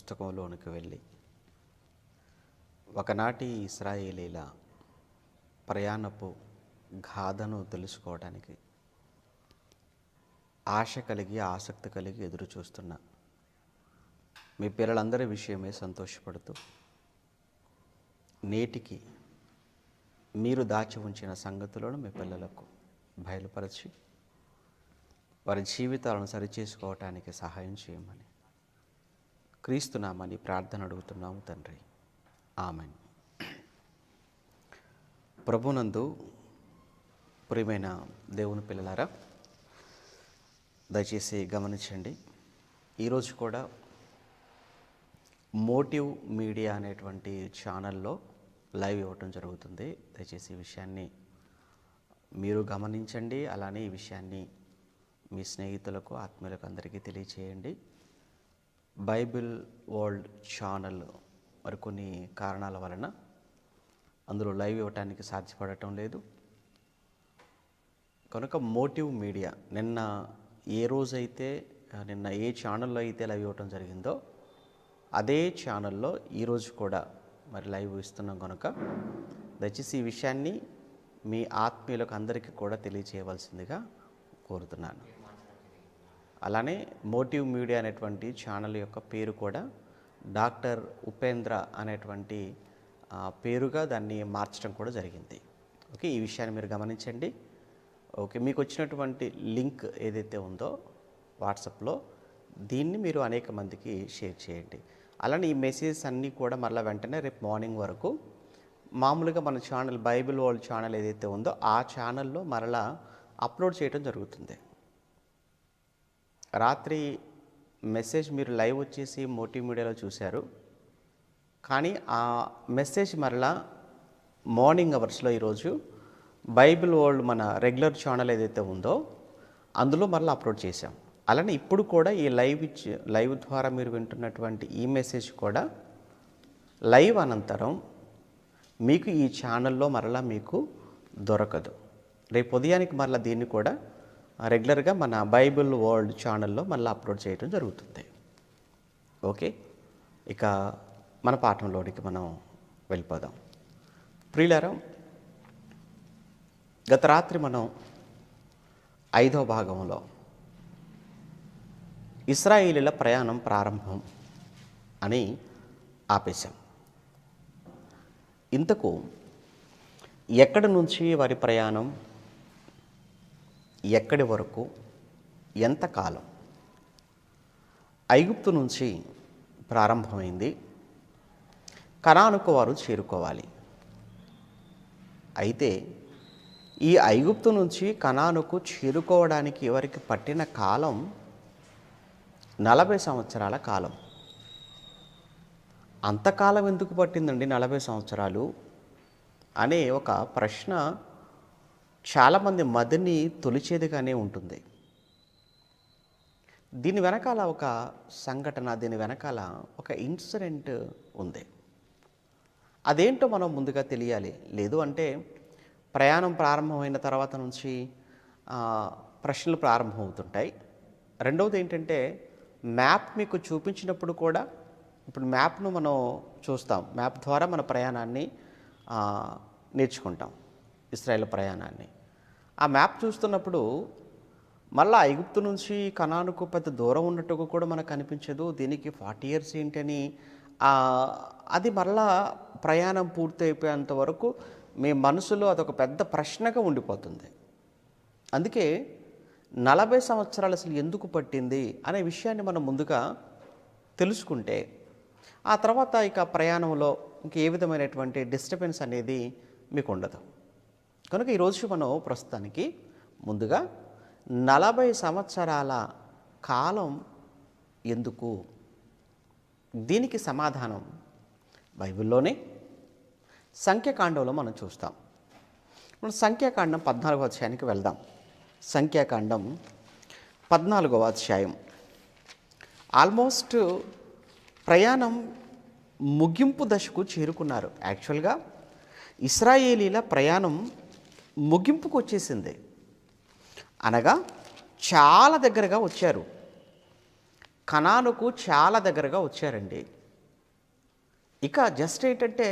పుస్తకంలోనికి వెళ్ళి ఒకనాటి ఇశ్రాయేలీల ప్రయాణపు గాథను తెలుసుకోవడానికి ఆశ కలిగి ఆసక్తి కలిగి ఎదురు చూస్తున్న మీ పిల్లలందరి విషయమే సంతోషపడుతూ నేటికి మీరు దాచి ఉంచిన సంగతులను మీ పిల్లలకు బయలుపరిచి వారి జీవితాలను సరిచేసుకోవటానికి సహాయం చేయమని క్రీస్తునామని ప్రార్థన అడుగుతున్నాము తండ్రి, ఆమెన్. ప్రభునందు ప్రియమైన దేవుని పిల్లలారా, దయచేసి గమనించండి. ఈరోజు కూడా మోటివ్ మీడియా అనేటువంటి ఛానల్లో లైవ్ ఇవ్వటం జరుగుతుంది. దయచేసి ఈ విషయాన్ని మీరు గమనించండి. అలానే ఈ విషయాన్ని మీ స్నేహితులకు, ఆత్మీయులకు అందరికీ తెలియచేయండి. బైబిల్ వరల్డ్ ఛానల్ మరికొన్ని కారణాల వలన అందులో లైవ్ ఇవ్వటానికి సాధ్యపడటం లేదు. కనుక మోటివ్ మీడియా నిన్న ఏ ఛానల్లో అయితే లైవ్ ఇవ్వటం జరిగిందో అదే ఛానల్లో ఈరోజు కూడా మరి లైవ్ ఇస్తున్నాం. కనుక దయచేసి ఈ విషయాన్ని మీ ఆత్మీయులకు అందరికీ కూడా తెలియచేయవలసిందిగా కోరుతున్నాను. అలానే మోటివ్ మీడియా అనేటువంటి ఛానల్ యొక్క పేరు కూడా డాక్టర్ ఉపేంద్ర అనేటువంటి పేరుగా దాన్ని మార్చడం కూడా జరిగింది. ఓకే, ఈ విషయాన్ని మీరు గమనించండి. ఓకే, మీకు వచ్చినటువంటి లింక్ ఏదైతే ఉందో వాట్సాప్లో దీన్ని మీరు అనేక మందికి షేర్ చేయండి. అలానే ఈ మెసేజెస్ అన్నీ కూడా మరలా వెంటనే రేపు మార్నింగ్ వరకు మామూలుగా మన ఛానల్ బైబిల్ వరల్డ్ ఛానల్ ఏదైతే ఉందో ఆ ఛానల్లో మరలా అప్లోడ్ చేయడం జరుగుతుంది. రాత్రి మెసేజ్ మీరు లైవ్ వచ్చేసి మోటివ్ మీడియాలో చూశారు, కానీ ఆ మెసేజ్ మరలా మార్నింగ్ అవర్స్లో ఈరోజు బైబిల్ వరల్డ్ మన రెగ్యులర్ ఛానల్ ఏదైతే ఉందో అందులో మరలా అప్లోడ్ చేశాం. అలానే ఇప్పుడు కూడా ఈ లైవ్ ద్వారా మీరు వింటున్నటువంటి ఈ మెసేజ్ కూడా లైవ్ అనంతరం మీకు ఈ ఛానల్లో మరలా మీకు దొరకదు. రేపు ఉదయానికి మరలా దీన్ని కూడా రెగ్యులర్గా మన బైబిల్ వరల్డ్ ఛానల్లో మళ్ళీ అప్లోడ్ చేయడం జరుగుతుంది. ఓకే, ఇక మన పాఠంలోనికి మనం వెళ్ళిపోదాం. ప్రియులారా, గత రాత్రి మనం 5వ భాగంలో ఇశ్రాయేలీల ప్రయాణం ప్రారంభం అని ఆపేశాం. ఇంతకు ఎక్కడి నుంచి వారి ప్రయాణం, ఎక్కడి వరకు, ఎంతకాలం? ఐగుప్తు నుంచి ప్రారంభమైంది. కనానుకు వారు చేరుకోవాలి. అయితే ఈ ఐగుప్తు నుంచి కనానుకు చేరుకోవడానికి వారికి పట్టిన కాలం 40 సంవత్సరాల కాలం. అంతకాలం ఎందుకు పట్టిందండి 40 సంవత్సరాలు అనే ఒక ప్రశ్న చాలామంది మదిని తొలిచేదిగానే ఉంటుంది. దీని వెనకాల ఒక సంఘటన, దీని వెనకాల ఒక ఇన్సిడెంట్ ఉంది. అదేంటో మనం ముందుగా తెలియాలి. లేదు అంటే ప్రయాణం ప్రారంభమైన తర్వాత నుంచి ప్రశ్నలు ప్రారంభమవుతుంటాయి. రెండవది ఏంటంటే మ్యాప్ మీకు చూపించినప్పుడు కూడా, ఇప్పుడు మ్యాప్ను మనం చూస్తాం, మ్యాప్ ద్వారా మన ప్రయాణాన్ని నేర్చుకుంటాం, ఇశ్రాయేల్ ప్రయాణాన్ని. ఆ మ్యాప్ చూస్తున్నప్పుడు మళ్ళీ ఐగుప్తు నుంచి కనానుకు పెద్ద దూరం ఉన్నట్టుగా కూడా మనకు అనిపించదు. దీనికి 40 years ఏంటని అది మరలా ప్రయాణం పూర్తయిపోయేంత వరకు మీ మనసులో అదొక పెద్ద ప్రశ్నగా ఉండిపోతుంది. అందుకే 40 సంవత్సరాలు అసలు ఎందుకు పట్టింది అనే విషయాన్ని మనం ముందుగా తెలుసుకుంటే ఆ తర్వాత ఇక ప్రయాణంలో ఇంకే విధమైనటువంటి డిస్టర్బెన్స్ అనేది మీకు ఉండదు. కనుక ఈరోజు మనం ప్రస్తుతానికి ముందుగా 40 సంవత్సరాల కాలం ఎందుకు, దీనికి సమాధానం బైబిల్లోనే సంఖ్యాకాండంలో మనం చూస్తాం. మనం సంఖ్యాకాండం 14వ అధ్యాయానికి వెళ్దాం. సంఖ్యాకాండం 14వ అధ్యాయం. ఆల్మోస్ట్ ప్రయాణం ముగింపు దశకు చేరుకున్నారు. యాక్చువల్గా ఇశ్రాయేలీల ప్రయాణం ముగింపుకు వచ్చేసింది, అనగా చాలా దగ్గరగా వచ్చారు. కనానుకు చాలా దగ్గరగా వచ్చారండి. ఇక జస్ట్ ఏంటంటే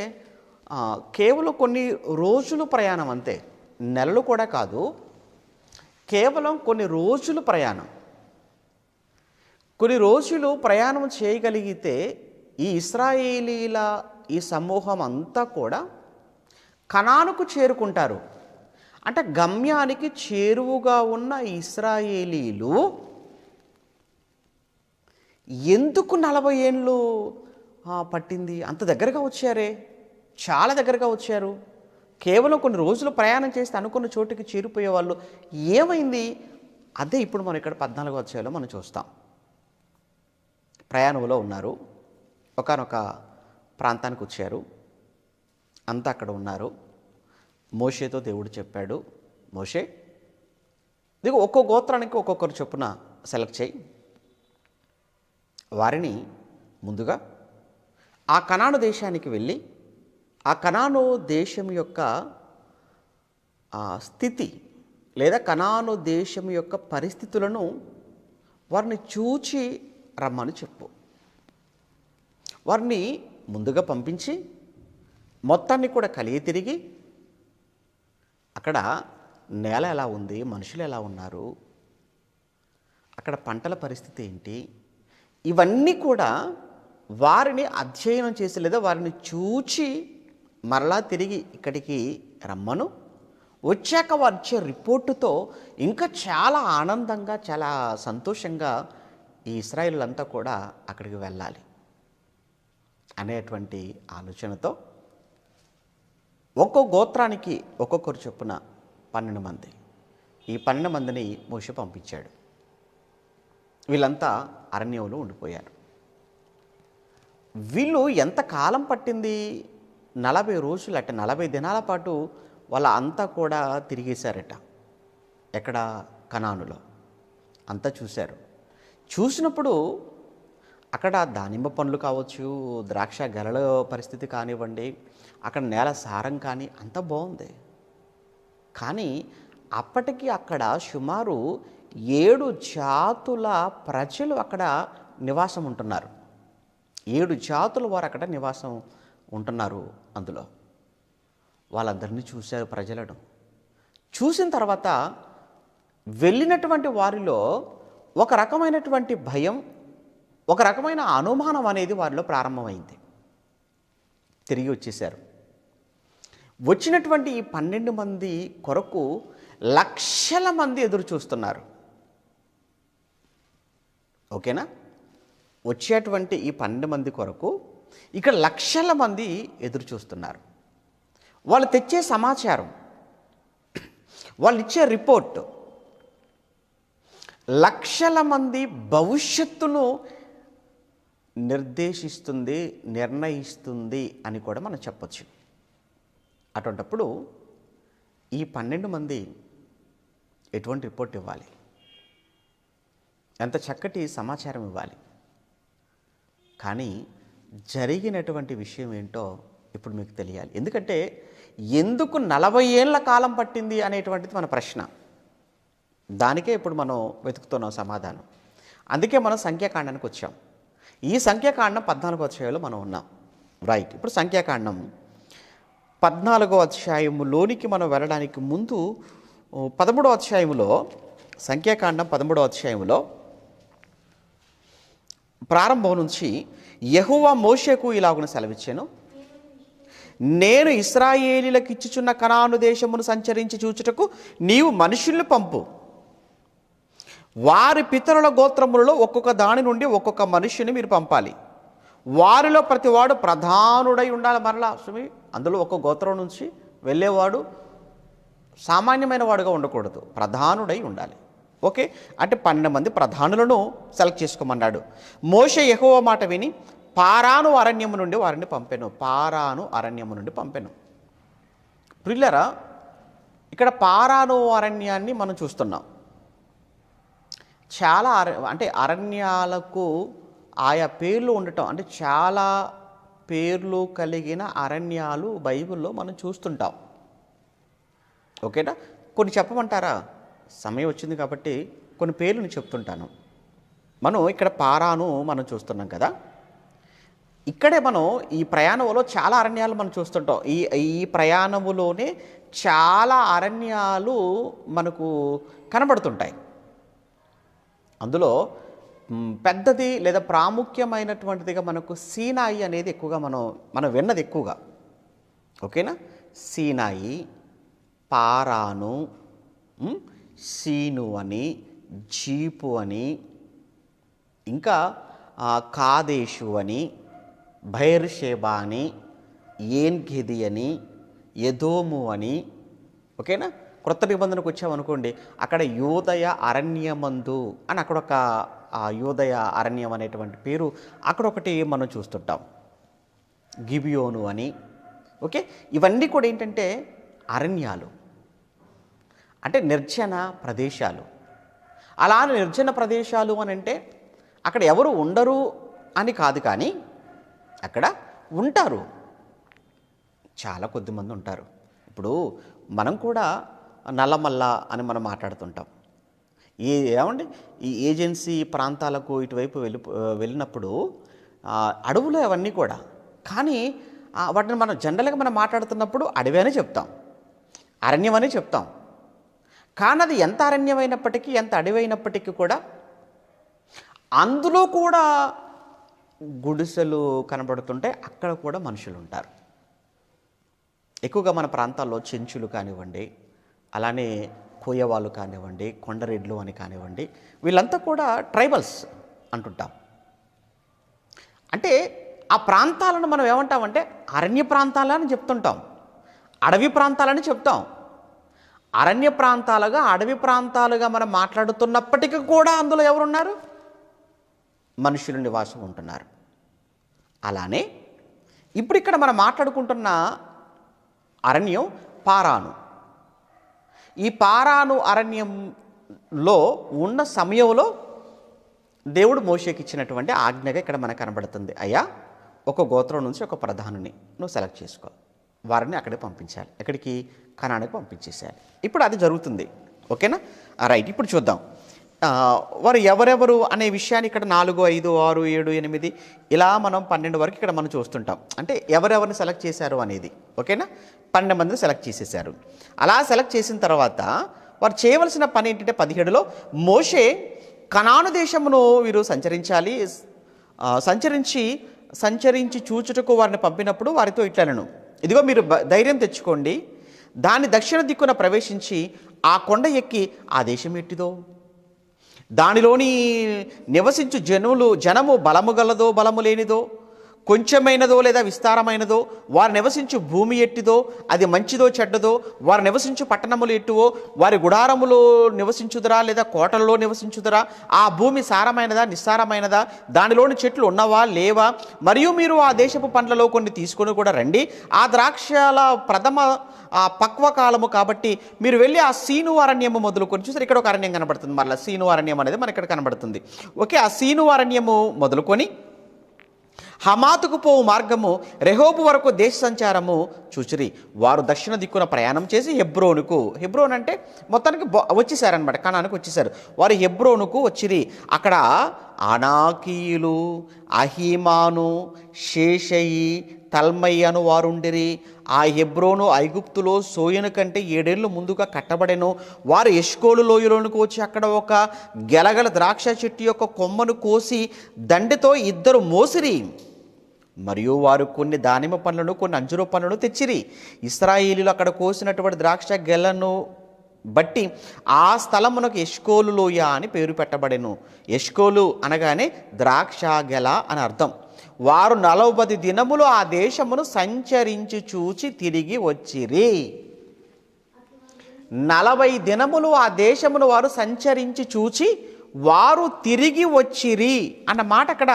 కేవలం కొన్ని రోజులు ప్రయాణం అంతే, నెలలు కూడా కాదు, కేవలం కొన్ని రోజులు ప్రయాణం. కొన్ని రోజులు ప్రయాణం చేయగలిగితే ఈ ఇశ్రాయేలీల ఈ సమూహం అంతా కూడా కనానుకు చేరుకుంటారు. అంటే గమ్యానికి చేరువుగా ఉన్న ఇశ్రాయేలీలు ఎందుకు 40 ఏళ్ళు పట్టింది? అంత దగ్గరగా వచ్చారే, చాలా దగ్గరగా వచ్చారు. కేవలం కొన్ని రోజులు ప్రయాణం చేస్తే అనుకున్న చోటుకి చేరిపోయే వాళ్ళు. ఏమైంది? అదే ఇప్పుడు మనం ఇక్కడ 14వ అధ్యాయంలో మనం చూస్తాం. ప్రయాణంలో ఉన్నారు, ఒకానొక ప్రాంతానికి వచ్చారు, అంతా అక్కడ ఉన్నారు. మోషేతో దేవుడు చెప్పాడు, మోషే దిగు, ఒక్కో గోత్రానికి ఒక్కొక్కరు చొప్పున సెలెక్ట్ చేయి, వారిని ముందుగా ఆ కనాను దేశానికి వెళ్ళి ఆ కనాను దేశం యొక్క స్థితి లేదా కనాను దేశం యొక్క పరిస్థితులను వారిని చూచి రమ్మని చెప్పు. వారిని ముందుగా పంపించి మొత్తాన్ని కూడా కలిగి తిరిగి అక్కడ నేల ఎలా ఉంది, మనుషులు ఎలా ఉన్నారు, అక్కడ పంటల పరిస్థితి ఏంటి, ఇవన్నీ కూడా వారిని అధ్యయనం చేసి లేదా వారిని చూచి మరలా తిరిగి ఇక్కడికి రమ్మను. వచ్చాక వారు ఇచ్చే రిపోర్టుతో ఇంకా చాలా ఆనందంగా, చాలా సంతోషంగా ఈ ఇశ్రాయేలులంతా కూడా అక్కడికి వెళ్ళాలి అనేటువంటి ఆలోచనతో ఒక్కో గోత్రానికి ఒక్కొక్కరు చొప్పున 12 మంది, ఈ 12 మందిని మోషే పంపించాడు. వీళ్ళంతా అరణ్యంలో ఉండిపోయారు. వీళ్ళు ఎంత కాలం పట్టింది? 40 రోజులు, అంటే 40 దినాల పాటు వాళ్ళ అంతా కూడా తిరిగేశారట. ఎక్కడ? కనానులో అంతా చూశారు. చూసినప్పుడు అక్కడ దానిమ్మ పండ్లు కావచ్చు, ద్రాక్ష గెలల పరిస్థితి కానివ్వండి, అక్కడ నేల సారం కానీ అంత బాగుంది. కానీ అప్పటికి అక్కడ సుమారు 7 జాతుల ప్రజలు అక్కడ నివాసం ఉంటున్నారు. 7 జాతుల వారు అక్కడ నివాసం ఉంటున్నారు. అందులో వాళ్ళందరినీ చూశారు ప్రజలను. చూసిన తర్వాత వెళ్ళినటువంటి వారిలో ఒక రకమైనటువంటి భయం, ఒక రకమైన అనుమానం అనేది వారిలో ప్రారంభమైంది. తిరిగి వచ్చేశారు. వచ్చినటువంటి ఈ 12 మంది కొరకు లక్షల మంది ఎదురు చూస్తున్నారు. ఓకేనా? వచ్చేటువంటి ఈ 12 మంది కొరకు ఇక్కడ లక్షల మంది ఎదురు చూస్తున్నారు. వాళ్ళు తెచ్చే సమాచారం, వాళ్ళు ఇచ్చే రిపోర్ట్ లక్షల మంది భవిష్యత్తును నిర్దేశిస్తుంది, నిర్ణయిస్తుంది అని కూడా మనం చెప్పచ్చు. అటువంటప్పుడు ఈ 12 మంది ఎటువంటి రిపోర్ట్ ఇవ్వాలి? ఎంత చక్కటి సమాచారం ఇవ్వాలి? కానీ జరిగినటువంటి విషయం ఏంటో ఇప్పుడు మీకు తెలియాలి. ఎందుకంటే ఎందుకు 40 ఏళ్ల కాలం పట్టింది అనేటువంటిది మన ప్రశ్న. దానికే ఇప్పుడు మనం వెతుకుతున్నాం సమాధానం. అందుకే మనం సంఖ్యాకాండానికి వచ్చాం. ఈ సంఖ్యాకాండం 14వ అధ్యాయంలో మనం ఉన్నాం. రైట్. ఇప్పుడు సంఖ్యాకాండం 14వ అధ్యాయంలోనికి మనం వెళ్ళడానికి ముందు 13వ అధ్యాయంలో, సంఖ్యాకాండం 13వ అధ్యాయంలో ప్రారంభం నుంచి యెహోవా మోషేకు ఇలాగున సెలవిచ్చాను, నేను ఇశ్రాయేలీలకు ఇచ్చుచున్న కనాను దేశమును సంచరించి చూచుటకు నీవు మనుషుల్ని పంపు. వారి పితరుల గోత్రములలో ఒక్కొక్క దాని నుండి ఒక్కొక్క మనుష్యుని మీరు పంపాలి. వారిలో ప్రతివాడు ప్రధానుడై ఉండాలి. మరలా సుమి, అందులో ఒక్క గోత్రం నుంచి వెళ్ళేవాడు సామాన్యమైన వాడుగా ఉండకూడదు, ప్రధానుడై ఉండాలి. ఓకే, అంటే 12 మంది ప్రధానులను సెలెక్ట్ చేసుకోమన్నాడు. మోషే యెహోవా మాట విని పారాను అరణ్యము నుండి వారిని పంపెను. పారాను అరణ్యము నుండి పంపెను. ప్రియులారా, ఇక్కడ పారాను అరణ్యాన్ని మనం చూస్తున్నాం. చాలా అంటే అరణ్యాలకు ఆయా పేర్లు ఉండటం, అంటే చాలా పేర్లు కలిగిన అరణ్యాలు బైబిల్లో మనం చూస్తుంటాం. ఓకేనా? కొన్ని చెప్పమంటారా? సమయం వచ్చింది కాబట్టి కొన్ని పేర్లు నేను చెప్తుంటాను. మనం ఇక్కడ పారాను మనం చూస్తున్నాం కదా. ఇక్కడే మనం ఈ ప్రయాణంలో చాలా అరణ్యాలు మనం చూస్తుంటాం. ఈ ఈ ప్రయాణములోనే చాలా అరణ్యాలు మనకు కనబడుతుంటాయి. అందులో పెద్దది లేదా ప్రాముఖ్యమైనటువంటిదిగా మనకు సీనాయి అనేది ఎక్కువగా మనం విన్నది ఎక్కువగా. ఓకేనా? సీనాయి, పారాను, సీను అని, జీపు అని, ఇంకా కాదేశు అని, బైర్షేబా అని, ఏన్గెది అని, ఎదోము అని. ఓకేనా? క్రొత్త నిబంధనకు వచ్చామనుకోండి, అక్కడ యోదయ అరణ్యమందు అని అక్కడ ఒక యోదయ అరణ్యం అనేటువంటి పేరు అక్కడ ఒకటి మనం చూస్తుంటాం. గిబియోను అని. ఓకే, ఇవన్నీ కూడా ఏంటంటే అరణ్యాలు, అంటే నిర్జన ప్రదేశాలు. అలా నిర్జన ప్రదేశాలు అని అంటే అక్కడ ఎవరు ఉండరు అని కాదు, కానీ అక్కడ ఉంటారు, చాలా కొద్దిమంది ఉంటారు. ఇప్పుడు మనం కూడా నల్లమల్ల అని మనం మాట్లాడుతుంటాం. ఏమండి, ఈ ఏజెన్సీ ప్రాంతాలకు ఇటువైపు వెళ్ళినప్పుడు అడవులు అవన్నీ కూడా, కానీ వాటిని మనం జనరల్గా మనం మాట్లాడుతున్నప్పుడు అడవి అని చెప్తాం, అరణ్యం అని చెప్తాం. కానీ అది ఎంత అరణ్యమైనప్పటికీ, ఎంత అడవైనప్పటికీ కూడా అందులో కూడా గుడిసెలు కనబడుతుంటే అక్కడ కూడా మనుషులు ఉంటారు. ఎక్కువగా మన ప్రాంతాల్లో చెంచులు కానివ్వండి, అలానే కోయవాళ్ళు కానివ్వండి, కొండరెడ్లు అని కానివ్వండి, వీళ్ళంతా కూడా ట్రైబల్స్ అంటుంటాం. అంటే ఆ ప్రాంతాలను మనం ఏమంటామంటే అరణ్య ప్రాంతాలని చెప్తుంటాం, అడవి ప్రాంతాలని చెప్తాం. అరణ్య ప్రాంతాలుగా, అడవి ప్రాంతాలుగా మనం మాట్లాడుతున్నప్పటికీ కూడా అందులో ఎవరున్నారు? మనుషులు నివాసం ఉంటున్నారు. అలానే ఇప్పుడు ఇక్కడ మనం మాట్లాడుకుంటున్న అరణ్యం పారాను. ఈ పారాను అరణ్యంలో ఉన్న సమయంలో దేవుడు మోషేకి ఇచ్చినటువంటి ఆజ్ఞగా ఇక్కడ మనకు కనబడుతుంది. అయ్యా, ఒక గోత్రం నుంచి ఒక ప్రధానిని నువ్వు సెలెక్ట్ చేసుకో, వారిని అక్కడికి పంపించాలి, ఎక్కడికి? కనానికి పంపించేసేయాలి. ఇప్పుడు అది జరుగుతుంది. ఓకేనా? రైట్. ఇప్పుడు చూద్దాం వారు ఎవరెవరు అనే విషయాన్ని ఇక్కడ 4, 5, 6, 7, 8 ఇలా మనం 12 వరకు ఇక్కడ మనం చూస్తుంటాం. అంటే ఎవరెవరిని సెలెక్ట్ చేశారు అనేది. ఓకేనా? 12 మందిని సెలెక్ట్ చేసేసారు. అలా సెలెక్ట్ చేసిన తర్వాత వారు చేయవలసిన పని ఏంటంటే 17లో మోషే కనాను దేశమును వీరు సంచరించాలి, సంచరించి చూచుటకు వారిని పంపినప్పుడు వారితో ఇట్లనను, ఇదిగో మీరు ధైర్యం తెచ్చుకోండి, దాని దక్షిణ దిక్కున ప్రవేశించి ఆ కొండ ఎక్కి ఆ దేశం ఎట్టిదో, దానిలోని నివసించు జనము బలము గలదో బలము లేనిదో, కొంచెమైనదో లేదా విస్తారమైనదో, వారు నివసించు భూమి ఎట్టిదో, అది మంచిదో చెడ్డదో, వారు నివసించు పట్టణములు ఎట్టువో, వారి గుడారములో నివసించుదరా లేదా కోటల్లో నివసించుదరా, ఆ భూమి సారమైనదా నిస్సారమైనదా, దానిలోని చెట్లు ఉన్నవా లేవా, మరియు మీరు ఆ దేశపు పండ్లలో కొన్ని తీసుకొని కూడా రండి, ఆ ద్రాక్షల ప్రథమ పక్వకాలము కాబట్టి మీరు వెళ్ళి ఆ సీను అరణ్యము మొదలుకొని, చూసారు ఇక్కడ ఒక అరణ్యం కనబడుతుంది, మరలా సీను అరణ్యం అనేది మనకి ఇక్కడ కనబడుతుంది. ఓకే, ఆ సీను అరణ్యము మొదలుకొని హమాతుకు పోవు మార్గము రెహోబు వరకు దేశ సంచారము చూచిరి. వారు దక్షిణ దిక్కున ప్రయాణం చేసి హెబ్రోన్ అంటే మొత్తానికి వచ్చేసారనమాట, కనానికి వచ్చేసారు. వారు హెబ్రోనుకు వచ్చిరి. అక్కడ అనాకీయులు, అహీమాను, షేషయి, తల్మయి అను వారుండిరి. ఆ హెబ్రోను ఐగుప్తులో సోయను కంటే 7 ఏళ్ళు ముందుగా కట్టబడెను. వారు ఎష్కోలు లోయలోనికి వచ్చి అక్కడ ఒక గెలగల ద్రాక్ష చెట్టు యొక్క కొమ్మను కోసి దండెతో 2 మోసిరి. మరియు వారు కొన్ని దానిమ్మ పండ్లను, కొన్ని అంజూర పండ్లను తెచ్చిరి. ఇశ్రాయేలీలు అక్కడ కోసినటువంటి ద్రాక్ష గెలను బట్టి ఆ స్థలమునకు ఎష్కోలు లోయ అని పేరు పెట్టబడెను. ఎష్కోలు అనగానే ద్రాక్ష గెల అని అర్థం. వారు 40 దినములు ఆ దేశమును సంచరించి చూచి తిరిగి వచ్చిరి. 40 దినములు ఆ దేశమును వారు సంచరించి చూచి వారు తిరిగి వచ్చిరి అన్న మాట అక్కడ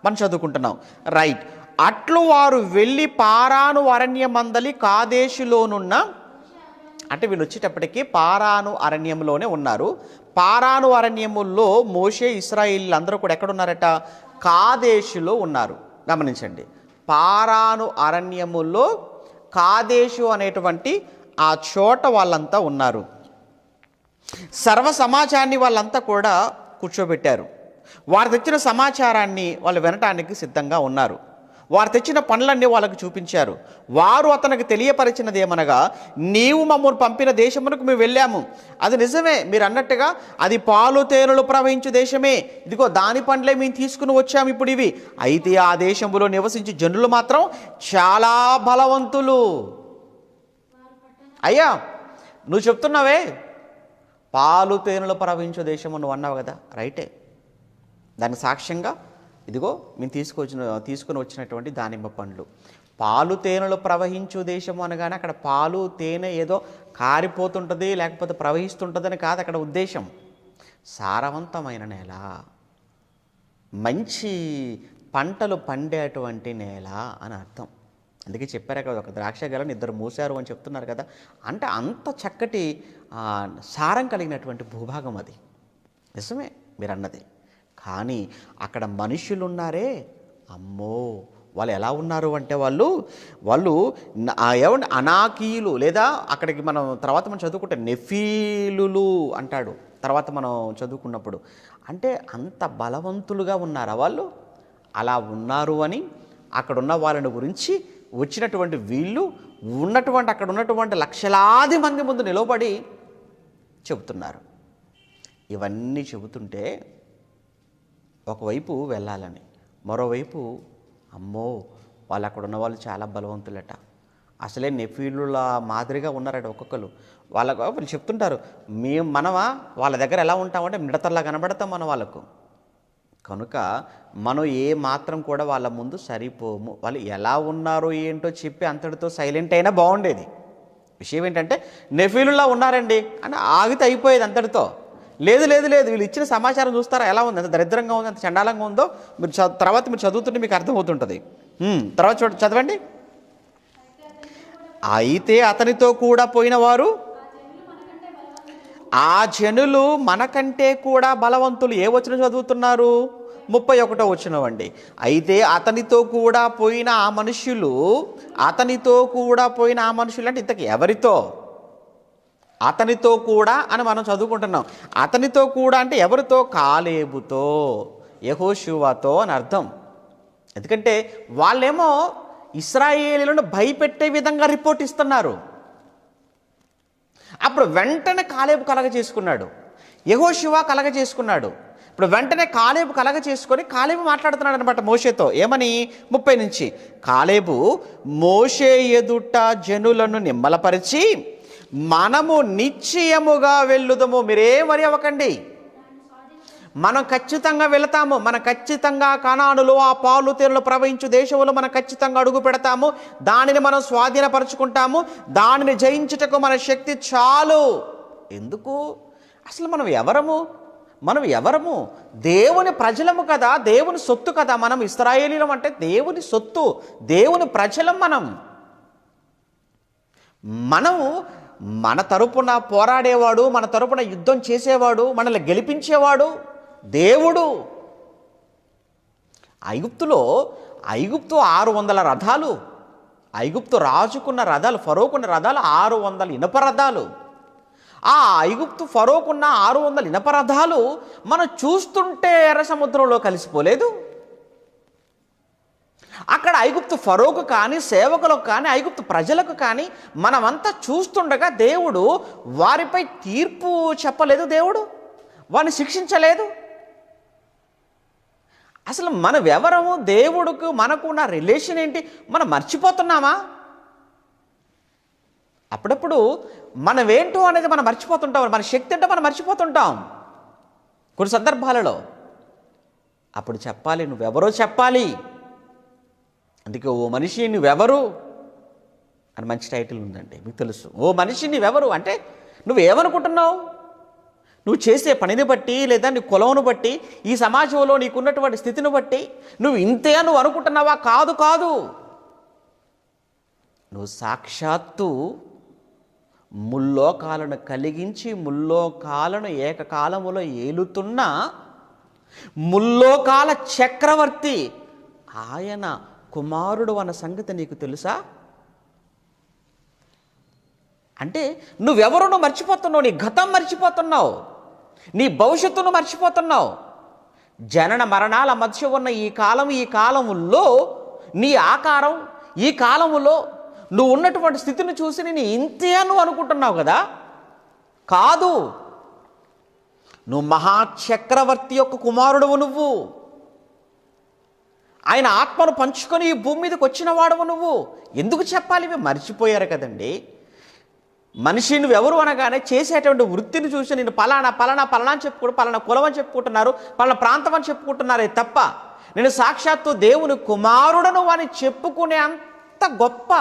మనం చదువుకుంటున్నాం. రైట్. అట్లు వారు వెళ్ళి పారాను అరణ్యమందలి కాదేశులోనున్న, అంటే వీళ్ళు వచ్చేటప్పటికి పారాను అరణ్యంలోనే ఉన్నారు. పారాను అరణ్యముల్లో మోషే ఇశ్రాయేలీలు అందరూ కూడా ఎక్కడున్నారట? కాదేశులో ఉన్నారు. గమనించండి, పారాను అరణ్యములో కాదేశు అనేటువంటి ఆ చోట వాళ్ళంతా ఉన్నారు. సర్వ సమాజాన్ని వాళ్ళంతా కూడా కూర్చోబెట్టారు. వారు తెచ్చిన సమాచారాన్ని వాళ్ళు వినటానికి సిద్ధంగా ఉన్నారు. వారు తెచ్చిన పనులన్నీ వాళ్ళకు చూపించారు. వారు అతనికి తెలియపరిచినది ఏమనగా, నీవు మమ్మల్ని పంపిన దేశమునకు మేము వెళ్ళాము. అది నిజమే, మీరు అన్నట్టుగా అది పాలు తేనెలు ప్రవహించు దేశమే. ఇదిగో దాని పండ్లే మేము తీసుకుని వచ్చాము ఇప్పుడు ఇవి. అయితే ఆ దేశంలో నివసించే జనులు మాత్రం చాలా బలవంతులు. అయ్యా, నువ్వు చెప్తున్నావే పాలు తేనెలు ప్రవహించు దేశము, నువ్వు అన్నావు కదా, రైటే. దానికి సాక్ష్యంగా ఇదిగో మేము తీసుకుని వచ్చినటువంటి దానిమ్మ పండ్లు. పాలు తేనెలు ప్రవహించు దేశము అనగానే అక్కడ పాలు తేనె ఏదో కారిపోతుంటుంది లేకపోతే ప్రవహిస్తుంటుందని కాదు అక్కడ ఉద్దేశం. సారవంతమైన నేల, మంచి పంటలు పండేటువంటి నేల అని అర్థం. అందుకే చెప్పారు కదా, ఒక ద్రాక్ష గెలను ఇద్దరు మూసారు అని చెప్తున్నారు కదా. అంటే అంత చక్కటి సారం కలిగినటువంటి భూభాగం అది. నిజమే మీరు అన్నది. కానీ అక్కడ మనుషులు ఉన్నారే, అమ్మో, వాళ్ళు ఎలా ఉన్నారు అంటే వాళ్ళు ఏమంటే అనాకీయులు, లేదా అక్కడికి మనం తర్వాత మనం చదువుకుంటే నెఫీలులు అంటాడు తర్వాత మనం చదువుకున్నప్పుడు. అంటే అంత బలవంతులుగా ఉన్నారా వాళ్ళు? అలా ఉన్నారు అని అక్కడున్న వాళ్ళని గురించి వచ్చినటువంటి వీళ్ళు అక్కడ ఉన్నటువంటి లక్షలాది మంది ముందు నిలబడి చెబుతున్నారు. ఇవన్నీ చెబుతుంటే ఒకవైపు వెళ్ళాలని, మరోవైపు అమ్మో వాళ్ళు అక్కడ ఉన్న వాళ్ళు చాలా బలవంతులట, అసలే నెఫీలుల మాదిరిగా ఉన్నారట ఒక్కొక్కరు. వాళ్ళు చెప్తుంటారు, మనమా వాళ్ళ దగ్గర ఎలా ఉంటామంటే మిడతల్లా కనబడతాం మనం వాళ్ళకు. కనుక మనం ఏ మాత్రం కూడా వాళ్ళ ముందు సరిపోము. వాళ్ళు ఎలా ఉన్నారో ఏంటో చెప్పి అంతటితో సైలెంట్ అయినా బాగుండేది. విషయం ఏంటంటే నెఫీలులా ఉన్నారండి అని ఆగితే అయిపోయేది అంతటితో. లేదు వీళ్ళు ఇచ్చిన సమాచారం చూస్తారా ఎలా ఉంది, ఎంత దరిద్రంగా ఉంది, ఎంత చండాలంగా ఉందో. మీరు తర్వాత మీరు చదువుతుంటే మీకు అర్థమవుతుంటుంది. తర్వాత చదవండి. అయితే అతనితో కూడా పోయిన వారు ఆ జనులు మనకంటే కూడా బలవంతులు. ఏ వచనం చదువుతున్నారు? 31వ వచనం అండి. అయితే అతనితో కూడా పోయిన ఆ మనుషులు అంటే ఇంతకీ ఎవరితో? అతనితో కూడా అని మనం చదువుకుంటున్నాం. అతనితో కూడా అంటే ఎవరితో? కాలేబుతో, యెహోషువతో అని అర్థం. ఎందుకంటే వాళ్ళేమో ఇశ్రాయేలీయులను భయపెట్టే విధంగా రిపోర్ట్ ఇస్తున్నారు. అప్పుడు వెంటనే కాలేబు కలగ చేసుకున్నాడు, యెహోషువ కలగ చేసుకున్నాడు. ఇప్పుడు వెంటనే కాలేబు కలగ చేసుకొని కాలేబు మాట్లాడుతున్నాడు అనమాట మోషేతో. ఏమని? 30 నుంచి కాలేబు మోషే ఎదుట జనులను నిమ్మలపరిచి, మనము నిశ్చయముగా వెళ్ళుదము, మీరేం వరి అవ్వకండి, మనం ఖచ్చితంగా వెళతాము, మనం ఖచ్చితంగా కనానులో ఆ పాలు తేనెలు ప్రవహించు దేశంలో మనం ఖచ్చితంగా అడుగు పెడతాము, దానిని మనం స్వాధీనపరచుకుంటాము, దానిని జయించుటకు మన శక్తి చాలు. ఎందుకు? అసలు మనం ఎవరము? దేవుని ప్రజలము కదా, దేవుని సొత్తు కదా. మనం ఇశ్రాయేలీయులం అంటే దేవుని సొత్తు, దేవుని ప్రజలం. మనము మన తరపున పోరాడేవాడు, మన తరపున యుద్ధం చేసేవాడు, మనల్ని గెలిపించేవాడు దేవుడు. ఐగుప్తు 600 రథాలు, ఐగుప్తు రాజుకున్న రథాలు, ఫరోకున్న రథాలు 600 ఇనప రథాలు. ఆ ఐగుప్తు ఫరోకున్న 600 ఇనప రథాలు మనం చూస్తుంటే ఎర్ర సముద్రంలో కలిసిపోలేదు. అక్కడ ఐగుప్తు ఫరోకు కానీ, సేవకులకు కానీ, ఐగుప్తు ప్రజలకు కానీ మనమంతా చూస్తుండగా దేవుడు వారిపై తీర్పు చెప్పలేదు, దేవుడు వారిని శిక్షించలేదు. అసలు మనం ఎవరము, దేవుడికి మనకు ఉన్న రిలేషన్ ఏంటి మనం మర్చిపోతున్నామా? అప్పుడప్పుడు మనమేంటో అనేది మనం మర్చిపోతుంటాం, మన శక్తి ఏంటో మనం మర్చిపోతుంటాం కొన్ని సందర్భాలలో. అప్పుడు చెప్పాలి, నువ్వెవరో చెప్పాలి. అందుకే ఓ మనిషి నువ్వెవరు అని మంచి టైటిల్ ఉందండి, మీకు తెలుసు. ఓ మనిషి నువ్వెవరు అంటే నువ్వేమనుకుంటున్నావు? నువ్వు చేసే పనిని బట్టి, లేదా నీ కులమును బట్టి, ఈ సమాజంలో నీకున్నటువంటి స్థితిని బట్టి నువ్వు ఇంతే నువ్వు అనుకుంటున్నావా? కాదు. నువ్వు సాక్షాత్తు ముల్లోకాలను కలిగించి ముల్లోకాలను ఏకకాలములో ఏలుతున్న ముల్లోకాల చక్రవర్తి ఆయన కుమారుడు అన్న సంగతి నీకు తెలుసా? అంటే నువ్వెవరో నువ్వు మర్చిపోతున్నావు, నీ గతం మర్చిపోతున్నావు, నీ భవిష్యత్తును మర్చిపోతున్నావు. జనన మరణాల మధ్య ఉన్న ఈ కాలములో నీ ఆకారం, ఈ కాలములో నువ్వు ఉన్నటువంటి స్థితిని చూసి నేను ఇంతే నువ్వు అనుకుంటున్నావు కదా. కాదు, నువ్వు మహాచక్రవర్తి యొక్క కుమారుడువు. నువ్వు ఆయన ఆత్మను పంచుకొని ఈ భూమి మీదకి వచ్చిన వాడవు. నువ్వు ఎందుకు చెప్పాలి? ఇవి మర్చిపోయారు కదండి. మనిషి నువ్వెవరు అనగానే చేసేటువంటి వృత్తిని చూసి నేను పలానా పలానా పలానా అని చెప్పుకుంటూ, పలానా కులం అని చెప్పుకుంటున్నారు, పలానా ప్రాంతం అని చెప్పుకుంటున్నారే తప్ప నేను సాక్షాత్తు దేవుని కుమారుడను అని చెప్పుకునే అంత గొప్ప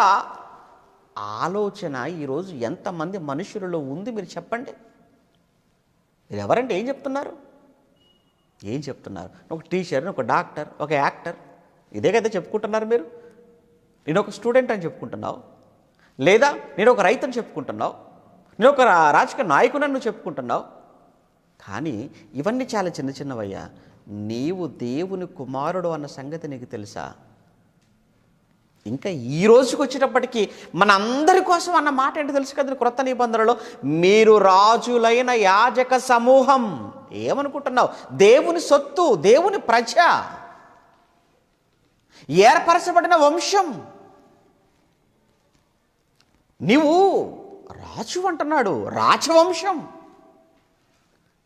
ఆలోచన ఈరోజు ఎంతమంది మనుషులలో ఉంది మీరు చెప్పండి. మీరు ఎవరంటే ఏం చెప్తున్నారు? ఏం చెప్తున్నారు? ఒక టీచర్, ఒక డాక్టర్, ఒక యాక్టర్, ఇదే కదా చెప్పుకుంటున్నారు మీరు. నేను ఒక స్టూడెంట్ అని చెప్పుకుంటున్నావు, లేదా నేను ఒక రైతు అని చెప్పుకుంటున్నావు, నేను ఒక రాజకీయ నాయకుని నువ్వు చెప్పుకుంటున్నావు. కానీ ఇవన్నీ చాలా చిన్న చిన్నవయ్యా. నీవు దేవుని కుమారుడు అన్న సంగతి నీకు తెలుసా? ఇంకా ఈ రోజుకి వచ్చేటప్పటికీ మన అందరి కోసం అన్న మాట ఏంటో తెలుసు కదా. క్రొత్త నిబంధనలో మీరు రాజులైన యాజక సమూహం. ఏమనుకుంటున్నావు? దేవుని సొత్తు, దేవుని ప్రజ, ఏర్పరచబడిన వంశం. నీవు రాజు అంటున్నాడు, రాజవంశం.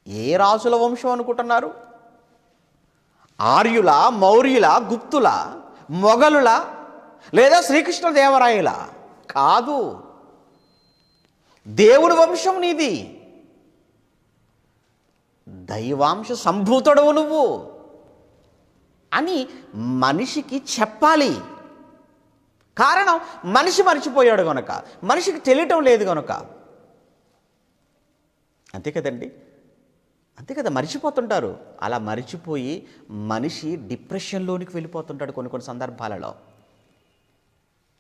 ఏ రాజుల వంశం అనుకుంటున్నారు? ఆర్యుల, మౌర్యుల, గుప్తుల, మొఘలుల, లేదా శ్రీకృష్ణదేవరాయల? కాదు, దేవుని వంశం నీది. దైవాంశ సంభూతుడవు నువ్వు అని మనిషికి చెప్పాలి. కారణం మనిషి మర్చిపోయాడు గనుక, మనిషికి తెలియటం లేదు గనుక. అంతే కదండి, అంతే కదా, మర్చిపోతుంటారు. అలా మర్చిపోయి మనిషి డిప్రెషన్లోనికి వెళ్ళిపోతుంటాడు కొన్ని సందర్భాలలో.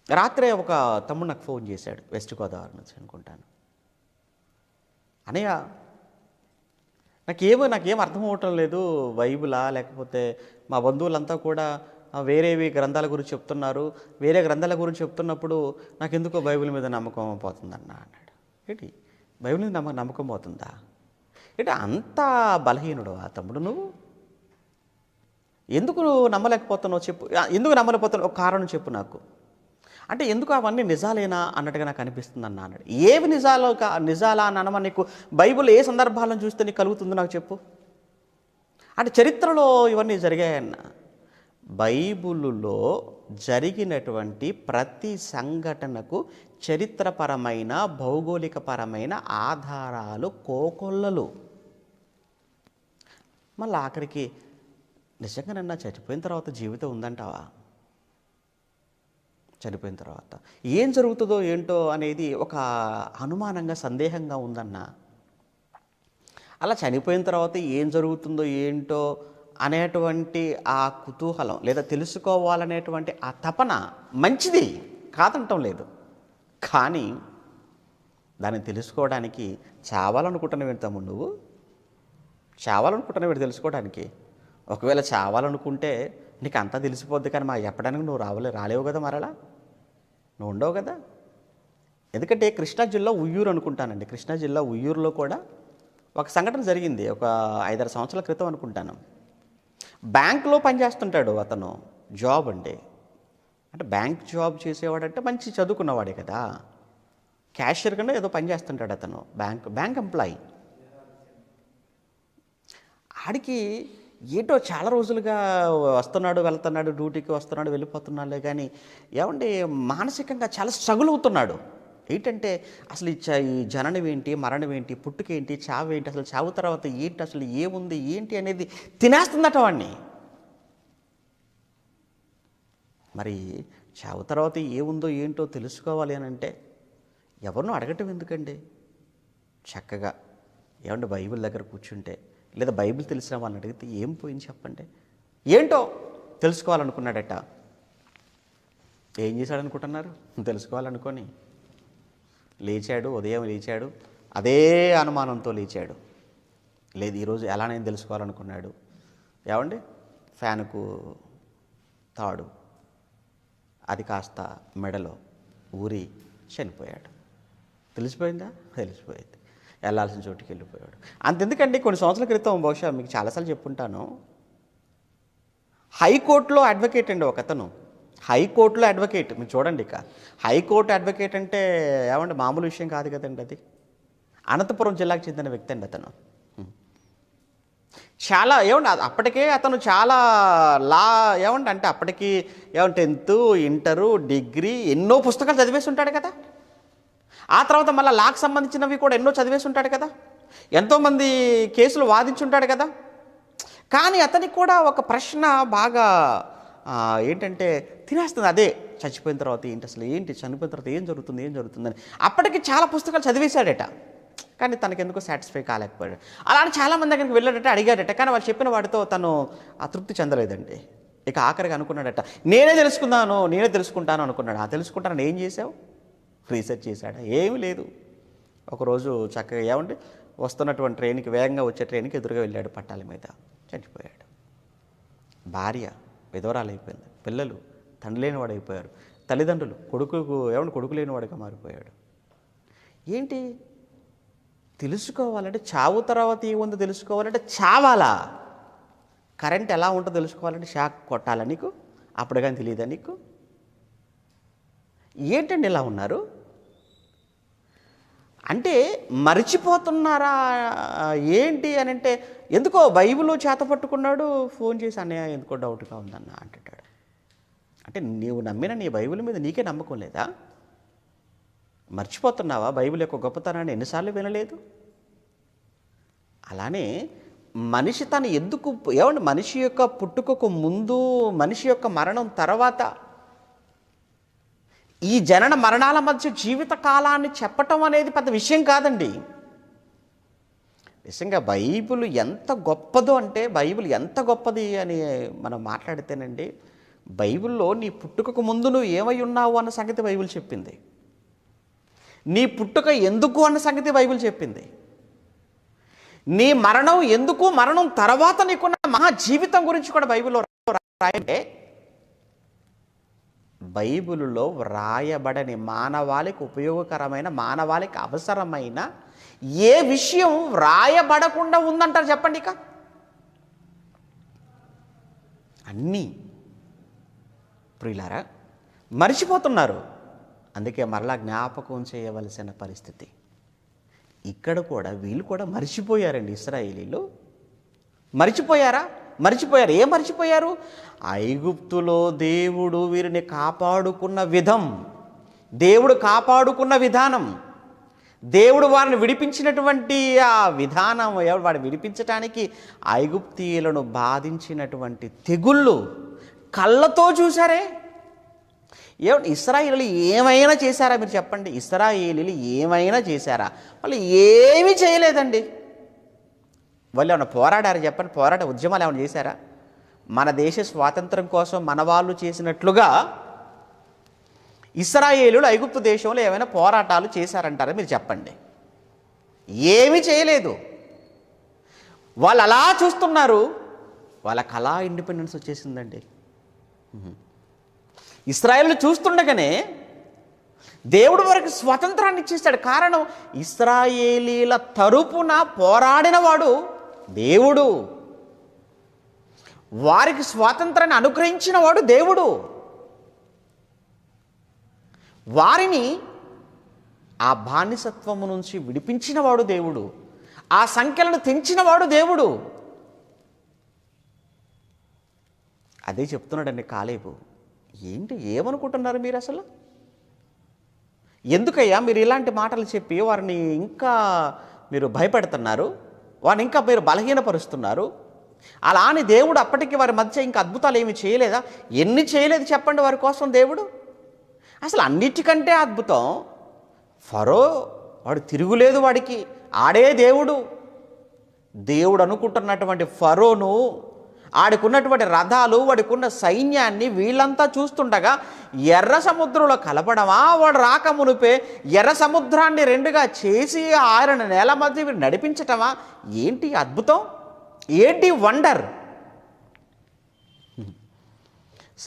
రాత్రే ఒక తమ్ముడు నాకు ఫోన్ చేశాడు, వెస్ట్ గోదావరి నుంచి అనుకుంటాను. అనయ్య, నాకేం అర్థం అవ్వటం లేదు, బైబిలా లేకపోతే మా బంధువులంతా కూడా వేరేవి గ్రంథాల గురించి చెప్తున్నారు, వేరే గ్రంథాల గురించి చెప్తున్నప్పుడు నాకెందుకో బైబిల్ మీద నమ్మకం పోతుందన్న అన్నాడు. ఏంటి బైబిల్ మీద నమ్మకం పోతుందా? ఏంటి అంత బలహీనుడు ఆ తమ్ముడు? నువ్వు ఎందుకు నమ్మలేకపోతున్నావు చెప్పు. ఎందుకు నమ్మలేకపోతున్నావు? ఒక కారణం చెప్పు నాకు. అంటే ఎందుకు అవన్నీ నిజాలేనా అన్నట్టుగా నాకు అనిపిస్తుంది అన్న అన్నాడు. ఏవి నిజాలా అని అనమని నీకు బైబిల్ ఏ సందర్భాలను చూస్తే నీకు కలుగుతుందో నాకు చెప్పు. అంటే చరిత్రలో ఇవన్నీ జరిగాయన్న. బైబిలులో జరిగినటువంటి ప్రతి సంఘటనకు చరిత్రపరమైన, భౌగోళికపరమైన ఆధారాలు కోకొల్లలు. మళ్ళీ ఆఖరికి నిజంగానన్నా చనిపోయిన తర్వాత జీవితం ఉందంటావా? చనిపోయిన తర్వాత ఏం జరుగుతుందో ఏంటో అనేది ఒక అనుమానంగా, సందేహంగా ఉందన్న. అలా చనిపోయిన తర్వాత ఏం జరుగుతుందో ఏంటో అనేటువంటి ఆ కుతూహలం, లేదా తెలుసుకోవాలనేటువంటి ఆ తపన మంచిది, కాదంటం లేదు. కానీ దాన్ని తెలుసుకోవడానికి చావాలనుకుంటున్నావు ఏంటమ్ము నువ్వు? చావాలనుకుంటున్నావు ఏంటి తెలుసుకోవడానికి? ఒకవేళ చావాలనుకుంటే నీకు అంతా తెలిసిపోద్ది, కానీ మాకు చెప్పడానికి నువ్వు రాలేవు కదా, మరలా నువ్వు ఉండవు కదా. ఎందుకంటే కృష్ణా జిల్లా ఉయ్యూరు అనుకుంటానండి. కృష్ణా జిల్లా ఉయ్యూరులో కూడా ఒక సంఘటన జరిగింది, ఒక 5-6 సంవత్సరాల క్రితం అనుకుంటాను. బ్యాంకులో పనిచేస్తుంటాడు అతను, జాబ్ అంటే బ్యాంక్ జాబ్ చేసేవాడంటే మంచి చదువుకున్నవాడే కదా. క్యాషియర్ కన్నా ఏదో పని చేస్తుంటాడు అతను, బ్యాంక్ ఎంప్లాయీ. ఆడికి ఏంటో చాలా రోజులుగా వస్తున్నాడు, వెళ్తున్నాడు, డ్యూటీకి వస్తున్నాడు, వెళ్ళిపోతున్నాడులే, కానీ ఏమంటే మానసికంగా చాలా స్ట్రగుల్ అవుతున్నాడు. ఏంటంటే అసలు ఈ జననం ఏంటి, మరణం ఏంటి, పుట్టుకేంటి, చావు ఏంటి, అసలు చావు తర్వాత ఏంటి, అసలు ఏముంది ఏంటి అనేది తినేస్తుందట వాడిని. మరి చావు తర్వాత ఏముందో ఏంటో తెలుసుకోవాలి అని అంటే ఎవరినో అడగటం ఎందుకండి? చక్కగా ఏమంటే బైబిల్ దగ్గర కూర్చుంటే, లేదా బైబిల్ తెలిసిన వాళ్ళని అడిగితే ఏం పోయింది చెప్పండి. ఏంటో తెలుసుకోవాలనుకున్నాడట. ఏం చేశాడనుకుంటున్నారు? తెలుసుకోవాలనుకొని లేచాడు, ఉదయం లేచాడు, అదే అనుమానంతో లేచాడు. లేదు ఈరోజు ఎలానైనా తెలుసుకోవాలనుకున్నాడు. ఏమండి ఫ్యానుకు తాడు అది కాస్త మెడలో ఊరి చనిపోయాడు. తెలిసిపోయిందా? తెలిసిపోయింది. వెళ్ళాల్సిన చోటుకి వెళ్ళిపోయాడు. అంతెందుకండి, కొన్ని సంవత్సరాల క్రితం, బహుశా మీకు చాలాసార్లు చెప్పుంటాను, హైకోర్టులో అడ్వకేట్ అండి ఒకతను. హైకోర్టులో అడ్వకేట్. మీరు చూడండి, ఇక హైకోర్టు అడ్వకేట్ అంటే ఏమంటే మామూలు విషయం కాదు కదండి అది. అనంతపురం జిల్లాకు చెందిన వ్యక్తి అండి అతను. చాలా ఏమంటే అప్పటికే అతను చాలా లా ఏమంటే అంటే అప్పటికి ఏమంటే 10th, ఇంటరు, డిగ్రీ ఎన్నో పుస్తకాలు చదివేసి ఉంటాడు కదా. ఆ తర్వాత మళ్ళీ లాకు సంబంధించినవి కూడా ఎన్నో చదివేసి ఉంటాడు కదా. ఎంతోమంది కేసులు వాదించుంటాడు కదా. కానీ అతనికి కూడా ఒక ప్రశ్న బాగా ఏంటంటే తినేస్తుంది. అదే చచ్చిపోయిన తర్వాత ఏంటి, అసలు ఏంటి, చనిపోయిన తర్వాత ఏం జరుగుతుందని అప్పటికి చాలా పుస్తకాలు చదివేశాడట. కానీ తనకు ఎందుకో సాటిస్ఫై కాలేకపోయాడు. అలానే చాలామంది దగ్గరికి వెళ్ళాడట, అడిగాడట. కానీ వాళ్ళు చెప్పిన వాటితో తను అతృప్తి చెందలేదండి. ఇక ఆఖరిగా అనుకున్నాడట, నేనే తెలుసుకుంటాను అనుకున్నాడు. తెలుసుకుంటానని ఏం చేసావు? రీసెర్చ్ చేశాడా? ఏమీ లేదు. ఒకరోజు చక్కగా ఏమంటే వస్తున్నటువంటి ట్రైన్కి, వేగంగా వచ్చే ట్రైన్కి ఎదురుగా వెళ్ళాడు, పట్టాల మీద చనిపోయాడు. భార్య విధవరాలైపోయింది, పిల్లలు తండ్రి లేనివాడు అయిపోయారు, తల్లిదండ్రులు కొడుకు లేనివాడిగా మారిపోయాడు. ఏంటి తెలుసుకోవాలంటే చావు తర్వాత ఏముందో తెలుసుకోవాలంటే చావాలా? కరెంట్ ఎలా ఉంటుందో తెలుసుకోవాలంటే షాక్ కొట్టాలా నీకు? అప్పుడు కానీ తెలియదా నీకు? ఏంటండి ఇలా ఉన్నారు? అంటే మర్చిపోతున్నారా ఏంటి అని అంటే, ఎందుకో బైబిల్ చేత పట్టుకున్నాడు, ఫోన్ చేసి అన్నయ్య ఎందుకో డౌట్గా ఉందన్న అంటాడు. అంటే నీవు నమ్మిన నీ బైబిల్ మీద నీకే నమ్మకం లేదా? మర్చిపోతున్నావా బైబిల్ యొక్క గొప్పతనాన్ని? ఎన్నిసార్లు వినలేదు? అలానే మనిషి తను ఎందుకు మనిషి యొక్క పుట్టుకకు ముందు, మనిషి యొక్క మరణం తర్వాత, ఈ జనన మరణాల మధ్య జీవిత కాలాన్ని చెప్పటం అనేది పెద్ద విషయం కాదండి. నిజంగా బైబిల్ ఎంత గొప్పదో అంటే, బైబిల్ ఎంత గొప్పది అని మనం మాట్లాడితేనండి, బైబిల్లో నీ పుట్టుకకు ముందు నువ్వు ఏమై ఉన్నావు అన్న సంగతి బైబిల్ చెప్పింది. నీ పుట్టుక ఎందుకు అన్న సంగతి బైబిల్ చెప్పింది. నీ మరణం ఎందుకు, మరణం తర్వాత నీకున్న మహా జీవితం గురించి కూడా బైబిల్లో రాయంటే, బైబిలులో వ్రాయబడని మానవాళికి ఉపయోగకరమైన, మానవాళికి అవసరమైన ఏ విషయం వ్రాయబడకుండా ఉందంటారు చెప్పండి? ఇక అన్నీ ప్రియులారా మర్చిపోతున్నారు. అందుకే మరలా జ్ఞాపకం చేయవలసిన పరిస్థితి. ఇక్కడ కూడా వీళ్ళు కూడా మర్చిపోయారండి. ఇశ్రాయేలీలు మర్చిపోయారా? మర్చిపోయారు. ఏం మర్చిపోయారు? ఐగుప్తులో దేవుడు వీరిని కాపాడుకున్న విధం, దేవుడు కాపాడుకున్న విధానం, దేవుడు వారిని విడిపించినటువంటి ఆ విధానం, వాడిని విడిపించటానికి ఐగుప్తీయులను బాధించినటువంటి తెగుళ్ళు కళ్ళతో చూశారే. ఇశ్రాయేలీలు ఏమైనా చేశారా? మీరు చెప్పండి. ఇశ్రాయేలీలు ఏమైనా చేశారా? వాళ్ళు ఏమీ చేయలేదండి. వాళ్ళు ఏమైనా పోరాడారు చెప్పండి? పోరాట ఉద్యమాలు ఏమైనా చేశారా? మన దేశ స్వాతంత్రం కోసం మన వాళ్ళు చేసినట్లుగా ఇశ్రాయేలీలు ఐగుప్తు దేశంలో ఏమైనా పోరాటాలు చేశారంటారా? మీరు చెప్పండి. ఏమీ చేయలేదు. వాళ్ళు అలా చూస్తున్నారు. వాళ్ళకి అలా ఇండిపెండెన్స్ వచ్చేసిందండి. ఇశ్రాయేలు చూస్తుండగానే దేవుడు వారికి స్వాతంత్రాన్ని ఇచ్చేస్తాడు. కారణం, ఇశ్రాయేలీల తరపున పోరాడినవాడు దేవుడు, వారికి స్వాతంత్రాన్ని అనుగ్రహించిన వాడు దేవుడు, వారిని ఆ బానిసత్వము నుంచి విడిపించినవాడు దేవుడు, ఆ సంఖ్యలను తెంచినవాడు దేవుడు. అదే చెప్తున్నాడండి కాలేబు. ఏంటి, ఏమనుకుంటున్నారు మీరు అసలు? ఎందుకయ్యా మీరు ఇలాంటి మాటలు చెప్పి వారిని ఇంకా మీరు భయపెడుతున్నారు, వారిని ఇంకా మీరు బలహీనపరుస్తున్నారు? అలా అని దేవుడు అప్పటికి వారి మధ్య ఇంకా అద్భుతాలు ఏమి చేయలేదా? ఎన్ని చేయలేదు చెప్పండి వారి కోసం దేవుడు? అసలు అన్నిటికంటే అద్భుతం ఫరో, వాడు తిరుగులేదు, వాడికి ఆడే దేవుడు. దేవుడు అనుకుంటున్నటువంటి ఫరోను, ఆడికున్నటువంటి రథాలు, వాడికున్న సైన్యాన్ని వీళ్ళంతా చూస్తుండగా ఎర్ర సముద్రంలో కలపడమా, వాడు రాకమునుపే ఎర్ర సముద్రాన్ని రెండుగా చేసి 6 నెలల మధ్య వీడు నడిపించటమా? ఏంటి అద్భుతం, ఏంటి వండర్?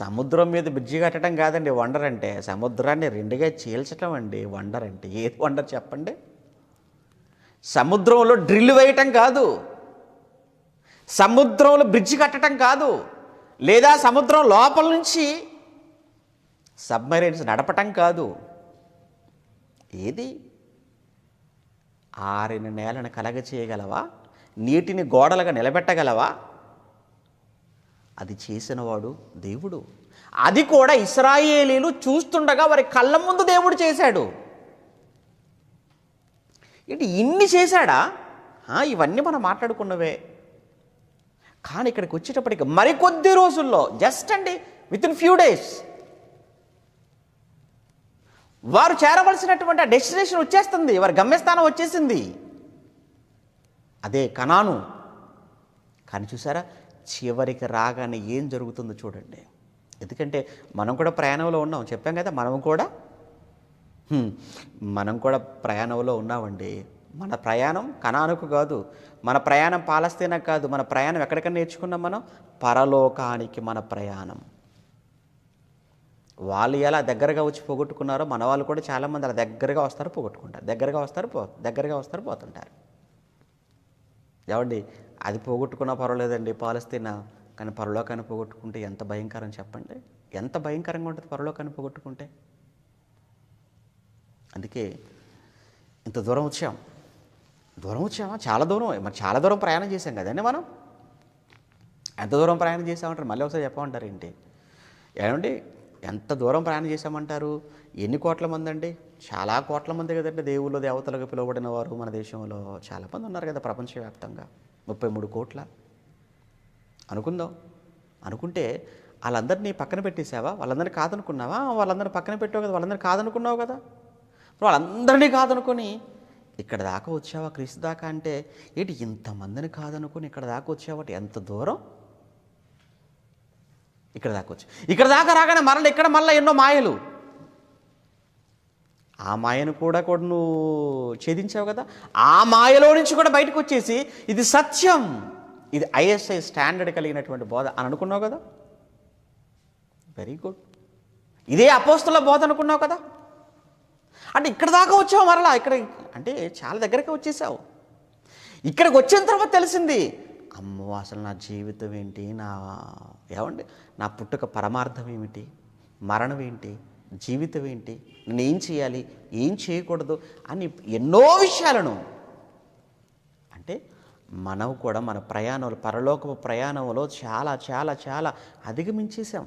సముద్రం మీద బ్రిడ్జి కట్టడం కాదండి వండర్ అంటే, సముద్రాన్ని రెండుగా చీల్చటం అండి వండర్ అంటే. ఏది వండర్ చెప్పండి? సముద్రంలో డ్రిల్ వేయటం కాదు, సముద్రంలో బ్రిడ్జి కట్టడం కాదు, లేదా సముద్రం లోపల నుంచి సబ్మెరైన్స్ నడపటం కాదు. ఏది? ఆరిన నేలను కలగచేయగలవా? నీటిని గోడలుగా నిలబెట్టగలవా? అది చేసినవాడు దేవుడు. అది కూడా ఇశ్రాయేలీలు చూస్తుండగా వారి కళ్ళ ముందు దేవుడు చేశాడు. ఏంటి ఇన్ని చేశాడా? ఇవన్నీ మనం మాట్లాడుకున్నవే. కానీ ఇక్కడికి వచ్చేటప్పటికి మరికొద్ది రోజుల్లో, జస్ట్ అండి వితిన్ ఫ్యూ డేస్, వారు చేరవలసినటువంటి ఆ డెస్టినేషన్ వచ్చేస్తుంది. వారి గమ్యస్థానం వచ్చేసింది, అదే కనాను. కానీ చూసారా, చివరికి రాగానే ఏం జరుగుతుందో చూడండి. ఎందుకంటే మనం కూడా ప్రయాణంలో ఉన్నాం, చెప్పాం కదా. మనం కూడా ప్రయాణంలో ఉన్నామండి. మన ప్రయాణం కనానుకు కాదు, మన ప్రయాణం పాలస్తీనా కాదు. మన ప్రయాణం ఎక్కడికన్నా నేర్చుకున్నాం మనం? పరలోకానికి మన ప్రయాణం. వాళ్ళు ఎలా దగ్గరగా వచ్చి పోగొట్టుకున్నారో మన వాళ్ళు కూడా చాలామంది అలా దగ్గరగా వస్తారు, పోగొట్టుకుంటారు. దగ్గరగా వస్తారు పోతుంటారు. ఏమండి, అది పోగొట్టుకున్నా పర్వాలేదండి పాలస్తీనా, కానీ పరలోకాన్ని పోగొట్టుకుంటే ఎంత భయంకరం చెప్పండి. ఎంత భయంకరంగా ఉంటుంది పరలోకాన్ని పోగొట్టుకుంటే. అందుకే ఇంత దూరం వచ్చామా? చాలా దూరం. మరి చాలా దూరం ప్రయాణం చేసాం కదండి మనం. ఎంత దూరం ప్రయాణం చేసామంటారు? మళ్ళీ ఒకసారి చెప్పమంటారు ఏంటి? ఏమండి, ఎంత దూరం ప్రయాణం చేసామంటారు? ఎన్ని కోట్ల మంది అండి? చాలా కోట్ల మంది కదండి. దేవుళ్ళు దేవతలకు పిలువబడిన వారు మన దేశంలో చాలామంది ఉన్నారు కదా, ప్రపంచవ్యాప్తంగా 33 కోట్ల అనుకుందాం. అనుకుంటే వాళ్ళందరినీ పక్కన పెట్టేసావా? వాళ్ళందరినీ కాదనుకున్నావా? వాళ్ళందరినీ పక్కన పెట్టావు కదా, వాళ్ళందరినీ కాదనుకున్నావు కదా. వాళ్ళందరినీ కాదనుకొని ఇక్కడ దాకా వచ్చావా? క్రీస్తు దాకా అంటే ఏంటి? ఇంతమందిని కాదనుకొని ఇక్కడ దాకా వచ్చావట. ఎంత దూరం! ఇక్కడ దాకా వచ్చి ఇక్కడ దాకా రాగానే మళ్ళీ ఎన్నో మాయలు. ఆ మాయను కూడా నువ్వు ఛేదించావు కదా. ఆ మాయలో నుంచి కూడా బయటకు వచ్చేసి ఇది సత్యం, ఇది ISI స్టాండర్డ్ కలిగినటువంటి బోధ అని అనుకున్నావు కదా. Very good. ఇదే అపోస్తలుల బోధ అనుకున్నావు కదా. అంటే ఇక్కడ దాకా వచ్చావు, మరలా ఇక్కడ అంటే చాలా దగ్గరగా వచ్చేసావు. ఇక్కడికి వచ్చిన తర్వాత తెలిసింది, అమ్మో అసలు నా జీవితం ఏంటి, నా పుట్టుక పరమార్థం ఏమిటి, మరణం ఏంటి, జీవితం ఏంటి, నేను ఏం చేయాలి, ఏం చేయకూడదు అని ఎన్నో విషయాలను, అంటే మనం కూడా మన ప్రయాణంలో, పరలోకపు ప్రయాణంలో చాలా చాలా చాలా అధిగమించేసాం.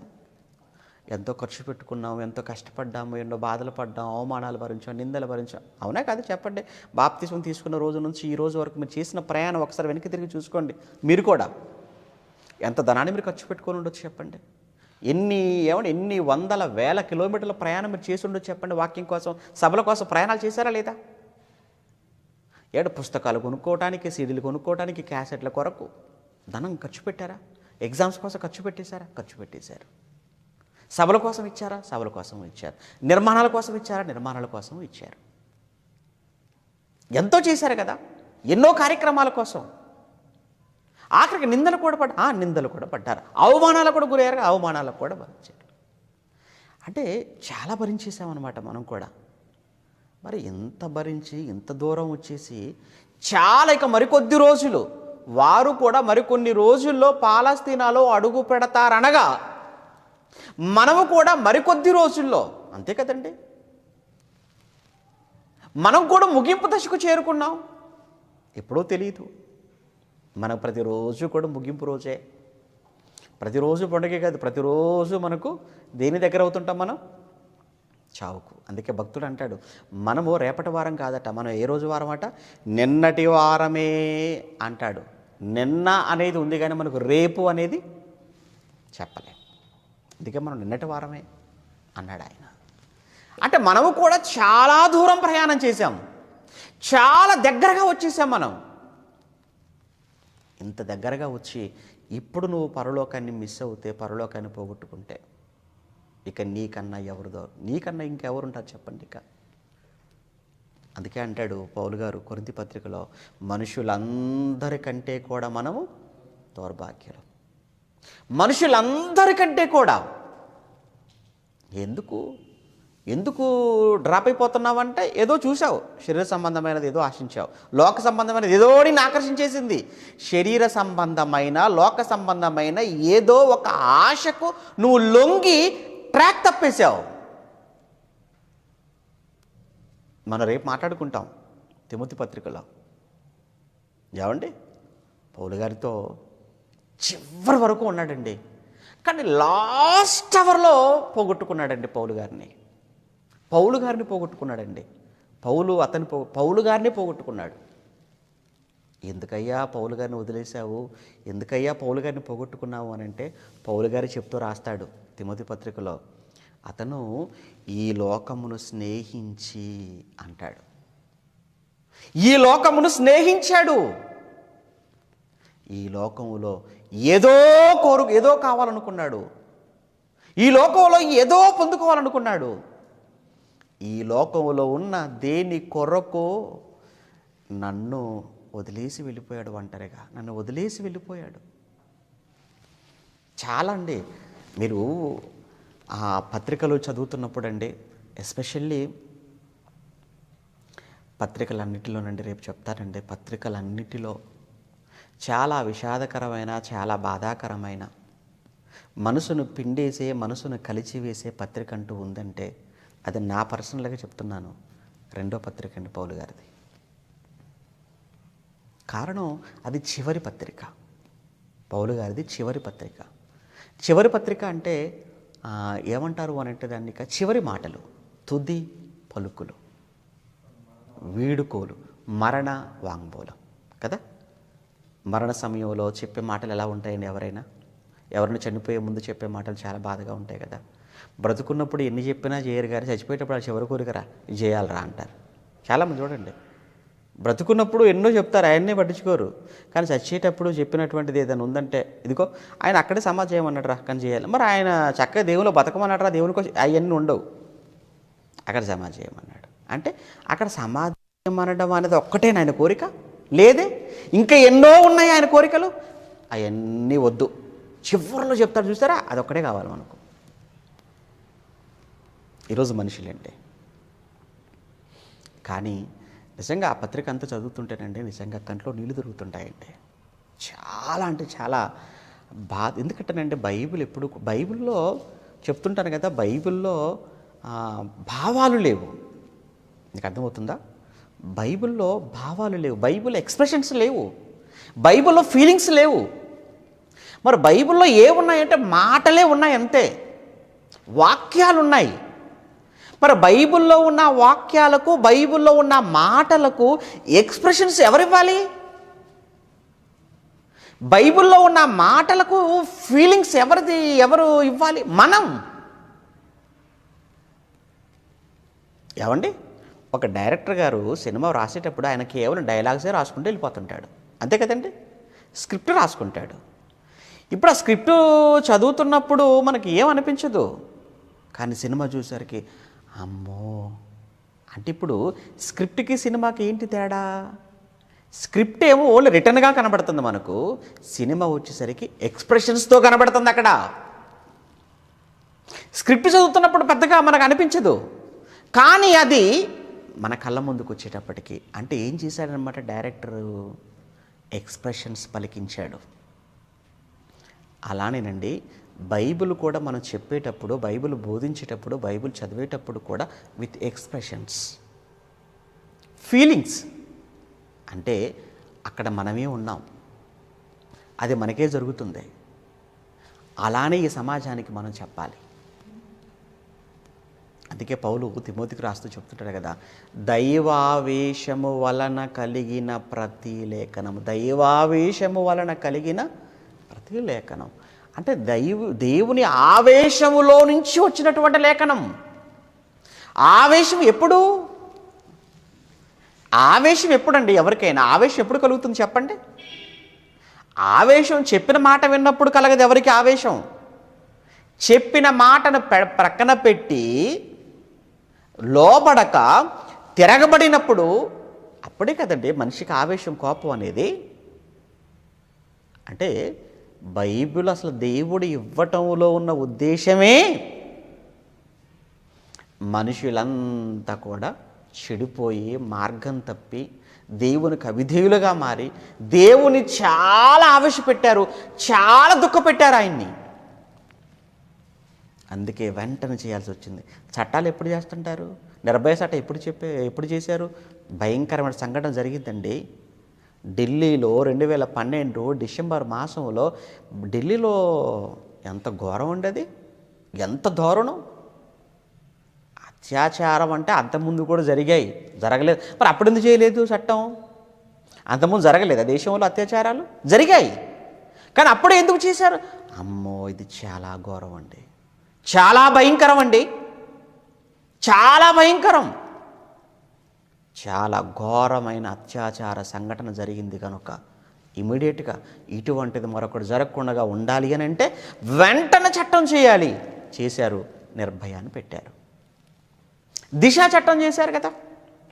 ఎంతో ఖర్చు పెట్టుకున్నాము, ఎంతో కష్టపడ్డాము, ఎన్నో బాధలు పడ్డాము, అవమానాలు భరించాం, నిందలు భరించాం. అవునా కాదు చెప్పండి? బాప్తిస్మం తీసుకున్న రోజు నుంచి ఈ రోజు వరకు మీరు చేసిన ప్రయాణం ఒకసారి వెనక్కి తిరిగి చూసుకోండి. మీరు కూడా ఎంత ధనాన్ని మీరు ఖర్చు పెట్టుకొని ఉండొచ్చు చెప్పండి. ఎన్ని వందల వేల కిలోమీటర్ల ప్రయాణం మీరు చేసి ఉండొచ్చు చెప్పండి. వాక్యం కోసం, సభల కోసం ప్రయాణాలు చేశారా లేదా? పుస్తకాలు కొనుక్కోవడానికి, సీడీలు కొనుక్కోవడానికి, క్యాసెట్ల కొరకు ధనం ఖర్చు పెట్టారా? ఎగ్జామ్స్ కోసం ఖర్చు పెట్టేశారు. సభల కోసం ఇచ్చారా? సభల కోసం ఇచ్చారు. నిర్మాణాల కోసం ఇచ్చారా? నిర్మాణాల కోసం ఇచ్చారు. ఎంతో చేశారు కదా, ఎన్నో కార్యక్రమాల కోసం. ఆఖరికి నిందలు కూడా పడ్డారు. అవమానాలు కూడా గురయ్యారు, అవమానాలకు కూడా భరించారు. అంటే చాలా భరించేసామన్నమాట మనం కూడా. మరి ఎంత భరించి ఇంత దూరం వచ్చేసి చాలా ఇక మరికొద్ది రోజులు, వారు కూడా మరికొన్ని రోజుల్లో పాలస్తీనాలో అడుగు పెడతారనగా మనము కూడా మరికొద్ది రోజుల్లో, అంతే కదండి, మనం కూడా ముగింపు దశకు చేరుకున్నాం. ఎప్పుడో తెలియదు. మనకు ప్రతిరోజు కూడా ముగింపు రోజే. ప్రతిరోజు పండుగే కాదు, ప్రతిరోజు మనకు దేని దగ్గర అవుతుంటాం మనం? చావుకు. అందుకే భక్తుడు అంటాడు, మనము రేపటి వారం కాదట, మనం ఏ రోజు వారం అట? నిన్నటి వారమే అంటాడు. నిన్న అనేది ఉంది కానీ మనకు రేపు అనేది చెప్పలేం. అందుకే మనం నిన్నటి వారమే అన్నాడు ఆయన. అంటే మనము కూడా చాలా దూరం ప్రయాణం చేశాం, చాలా దగ్గరగా వచ్చేసాం. మనం ఇంత దగ్గరగా వచ్చి ఇప్పుడు నువ్వు పరలోకాన్ని మిస్ అవుతే, పరలోకాన్ని పోగొట్టుకుంటే ఇక నీకన్నా ఇంకెవరుంటారు చెప్పండి ఇక. అందుకే అంటాడు పౌలు గారు కొరింథీ పత్రికలో, మనుషులందరికంటే కూడా మనము దౌర్భాగ్యులం. మనుషులందరికంటే కూడా. ఎందుకు? ఎందుకు డ్రాప్ అయిపోతున్నావంటే ఏదో చూసావు, శరీర సంబంధమైనది ఏదో ఆశించావు, లోక సంబంధమైనది ఏదో నిన్ను ఆకర్షించేసింది. శరీర సంబంధమైన లోక సంబంధమైన ఏదో ఒక ఆశకు నువ్వు లొంగి ట్రాక్ తప్పేశావు. మనం రేపు మాట్లాడుకుంటాం తిమోతి పత్రికలో. ఏమండి, పౌలు గారితో చివరి వరకు ఉన్నాడండి, కానీ లాస్ట్ అవర్లో పోగొట్టుకున్నాడండి పౌలు గారిని పోగొట్టుకున్నాడండి. పౌలు గారిని పోగొట్టుకున్నాడు. ఎందుకయ్యా పౌలు గారిని వదిలేశావు, ఎందుకయ్యా పౌలు గారిని పోగొట్టుకున్నావు అని అంటే పౌలు గారు చెప్తూ రాస్తాడు తిమోతి పత్రికలో, అతను ఈ లోకమును స్నేహించి అంటాడు. ఈ లోకమును స్నేహించాడు. ఈ లోకములో ఏదో కావాలనుకున్నాడు. ఈ లోకంలో ఏదో పొందుకోవాలనుకున్నాడు. ఈ లోకంలో ఉన్న దేని కొరకు నన్ను వదిలేసి వెళ్ళిపోయాడు. ఒంటరిగా నన్ను వదిలేసి వెళ్ళిపోయాడు. చాలా అండి, మీరు ఆ పత్రికలు చదువుతున్నప్పుడు అండి, ఎస్పెషల్లీ పత్రికలన్నిటిలోనండి, రేపు చెప్తానండి, పత్రికలన్నిటిలో చాలా విషాదకరమైన, చాలా బాధాకరమైన, మనసును పిండేసే, మనసును కలిచివేసే పత్రిక అంటూ ఉందంటే అది నా పర్సనల్గా చెప్తున్నాను, రెండో పత్రిక అండి పౌలు గారిది. కారణం అది చివరి పత్రిక, పౌలు గారిది చివరి పత్రిక. చివరి పత్రిక అంటే ఏమంటారు అని అంటే దాన్ని చివరి మాటలు, తుది పలుకులు, వీడుకోలు, మరణ వాంగ్మూలం కదా. మరణ సమయంలో చెప్పే మాటలు ఎలా ఉంటాయండి? ఎవరైనా చనిపోయే ముందు చెప్పే మాటలు చాలా బాధగా ఉంటాయి కదా. బ్రతుకున్నప్పుడు ఎన్ని చెప్పినా చేయరు, కానీ చచ్చిపోయేటప్పుడు ఆ చివరి కోరికరా ఇది చేయాలరా అంటారు. చాలామంది చూడండి, బ్రతుకున్నప్పుడు ఎన్నో చెప్తారు, ఆయన్నే పట్టించుకోరు, కానీ చచ్చేటప్పుడు చెప్పినటువంటిది ఏదైనా ఉందంటే, ఇదిగో ఆయన అక్కడే సమాధి చేయమన్నాడురా కానీ చేయాలి, మరి ఆయన చక్కగా దేవులో బతకమన్నాడురా, దేవునికి అవన్నీ ఉండవు, అక్కడ సమాధి చేయమన్నాడు అంటే అక్కడ సమాధి చేయమనడం అనేది ఒక్కటే ఆయన కోరిక లేదే, ఇంకా ఎన్నో ఉన్నాయి ఆయన కోరికలు, అవన్నీ వద్దు, చివరిలో చెప్తారు చూసారా, అదొక్కటే కావాలి మనకు. ఈరోజు మనుషులంటే, కానీ నిజంగా ఆ పత్రిక అంతా చదువుతుంటేనండి నిజంగా కంట్లో నీళ్లు తిరుగుతుంటాయండి. చాలా అంటే చాలా బాధ. ఎందుకంటేనండి బైబిల్లో చెప్తుంటాను కదా, బైబిల్లో భావాలు లేవు. నీకు అర్థమవుతుందా? బైబిల్లో భావాలు లేవు, బైబిల్లో ఎక్స్ప్రెషన్స్ లేవు, బైబిల్లో ఫీలింగ్స్ లేవు. మరి బైబిల్లో ఏమున్నాయంటే మాటలే ఉన్నాయి అంతే, వాక్యాలు ఉన్నాయి. మరి బైబిల్లో ఉన్న వాక్యాలకు, బైబిల్లో ఉన్న మాటలకు ఎక్స్ప్రెషన్స్ ఎవరివ్వాలి? బైబిల్లో ఉన్న మాటలకు ఫీలింగ్స్ ఎవరు ఇవ్వాలి? మనం. ఏమండి, ఒక డైరెక్టర్ గారు సినిమా రాసేటప్పుడు ఆయన కేవలం డైలాగ్సే రాసుకుంటూ వెళ్ళిపోతుంటాడు, అంతే కదండి, స్క్రిప్ట్ రాసుకుంటాడు. ఇప్పుడు ఆ స్క్రిప్ట్ చదువుతున్నప్పుడు మనకి ఏమనిపించదు, కానీ సినిమా చూసేసరికి అమ్మో అంటే, ఇప్పుడు స్క్రిప్ట్కి సినిమాకి ఏంటి తేడా? స్క్రిప్ట్ ఏమో ఓన్లీ రిటర్న్గా కనబడుతుంది మనకు, సినిమా వచ్చేసరికి ఎక్స్ప్రెషన్స్తో కనబడుతుంది. అక్కడ స్క్రిప్ట్ చదువుతున్నప్పుడు పెద్దగా మనకు అనిపించదు, కానీ అది మన కళ్ళ ముందుకు వచ్చేటప్పటికి అంటే ఏం చేశాడనమాట డైరెక్టరు, ఎక్స్ప్రెషన్స్ పలికించాడు. అలానేనండి బైబిల్ కూడా మనం చెప్పేటప్పుడు, బైబిల్ బోధించేటప్పుడు, బైబిల్ చదివేటప్పుడు కూడా విత్ ఎక్స్ప్రెషన్స్, ఫీలింగ్స్. అంటే అక్కడ మనమే ఉన్నాం, అది మనకే జరుగుతుంది. అలానే ఈ సమాజానికి మనం చెప్పాలి. అందుకే పౌలు తిమోతికి రాస్తూ చెప్తుంటాడు కదా, దైవావేశము వలన కలిగిన ప్రతి లేఖనం, దైవావేశము వలన కలిగిన ప్రతి లేఖనం అంటే దేవుని ఆవేశములో నుంచి వచ్చినటువంటి లేఖనం. ఆవేశం ఎప్పుడండి? ఎవరికైనా ఆవేశం ఎప్పుడు కలుగుతుంది చెప్పండి? ఆవేశం చెప్పిన మాట విన్నప్పుడు కలగదు ఎవరికి ఆవేశం. చెప్పిన మాటను ప్రక్కన పెట్టి లోబడక తిరగబడినప్పుడు అప్పుడే కదండి మనిషికి ఆవేశం, కోపం అనేది. అంటే బైబిల్ అసలు దేవుడు ఇవ్వటంలో ఉన్న ఉద్దేశమే మనుషులంతా కూడా చెడిపోయి మార్గం తప్పి దేవునికి అవిధేయులుగా మారి దేవుని చాలా ఆవేశపెట్టారు, చాలా దుఃఖపెట్టారు ఆయన్ని. అందుకే వెంటనే చేయాల్సి వచ్చింది. చట్టాలు ఎప్పుడు చేస్తుంటారు? నిర్భయ చట్టం ఎప్పుడు చేశారు? భయంకరమైన సంఘటన జరిగిందండి. ఢిల్లీలో 2012 డిసెంబర్ మాసంలో ఢిల్లీలో ఎంత ఘోరం ఉండేది, ఎంత దారుణం. అత్యాచారం అంటే అంతకుముందు కూడా జరగలేదు. మరి అప్పుడు ఎందుకు చేయలేదు చట్టం? అంతకుముందు జరగలేదు దేశంలో అత్యాచారాలు జరిగాయి, కానీ అప్పుడే ఎందుకు చేశారు? అమ్మో, ఇది చాలా ఘోరం అండి, చాలా భయంకరం అండి, చాలా భయంకరం. చాలా ఘోరమైన అత్యాచార సంఘటన జరిగింది కనుక ఇమీడియట్గా ఇటువంటిది మరొకటి జరగకుండా ఉండాలి అని అంటే వెంటనే చట్టం చేయాలి. చేశారు, నిర్భయాన్ని పెట్టారు. దిశ చట్టం చేశారు కదా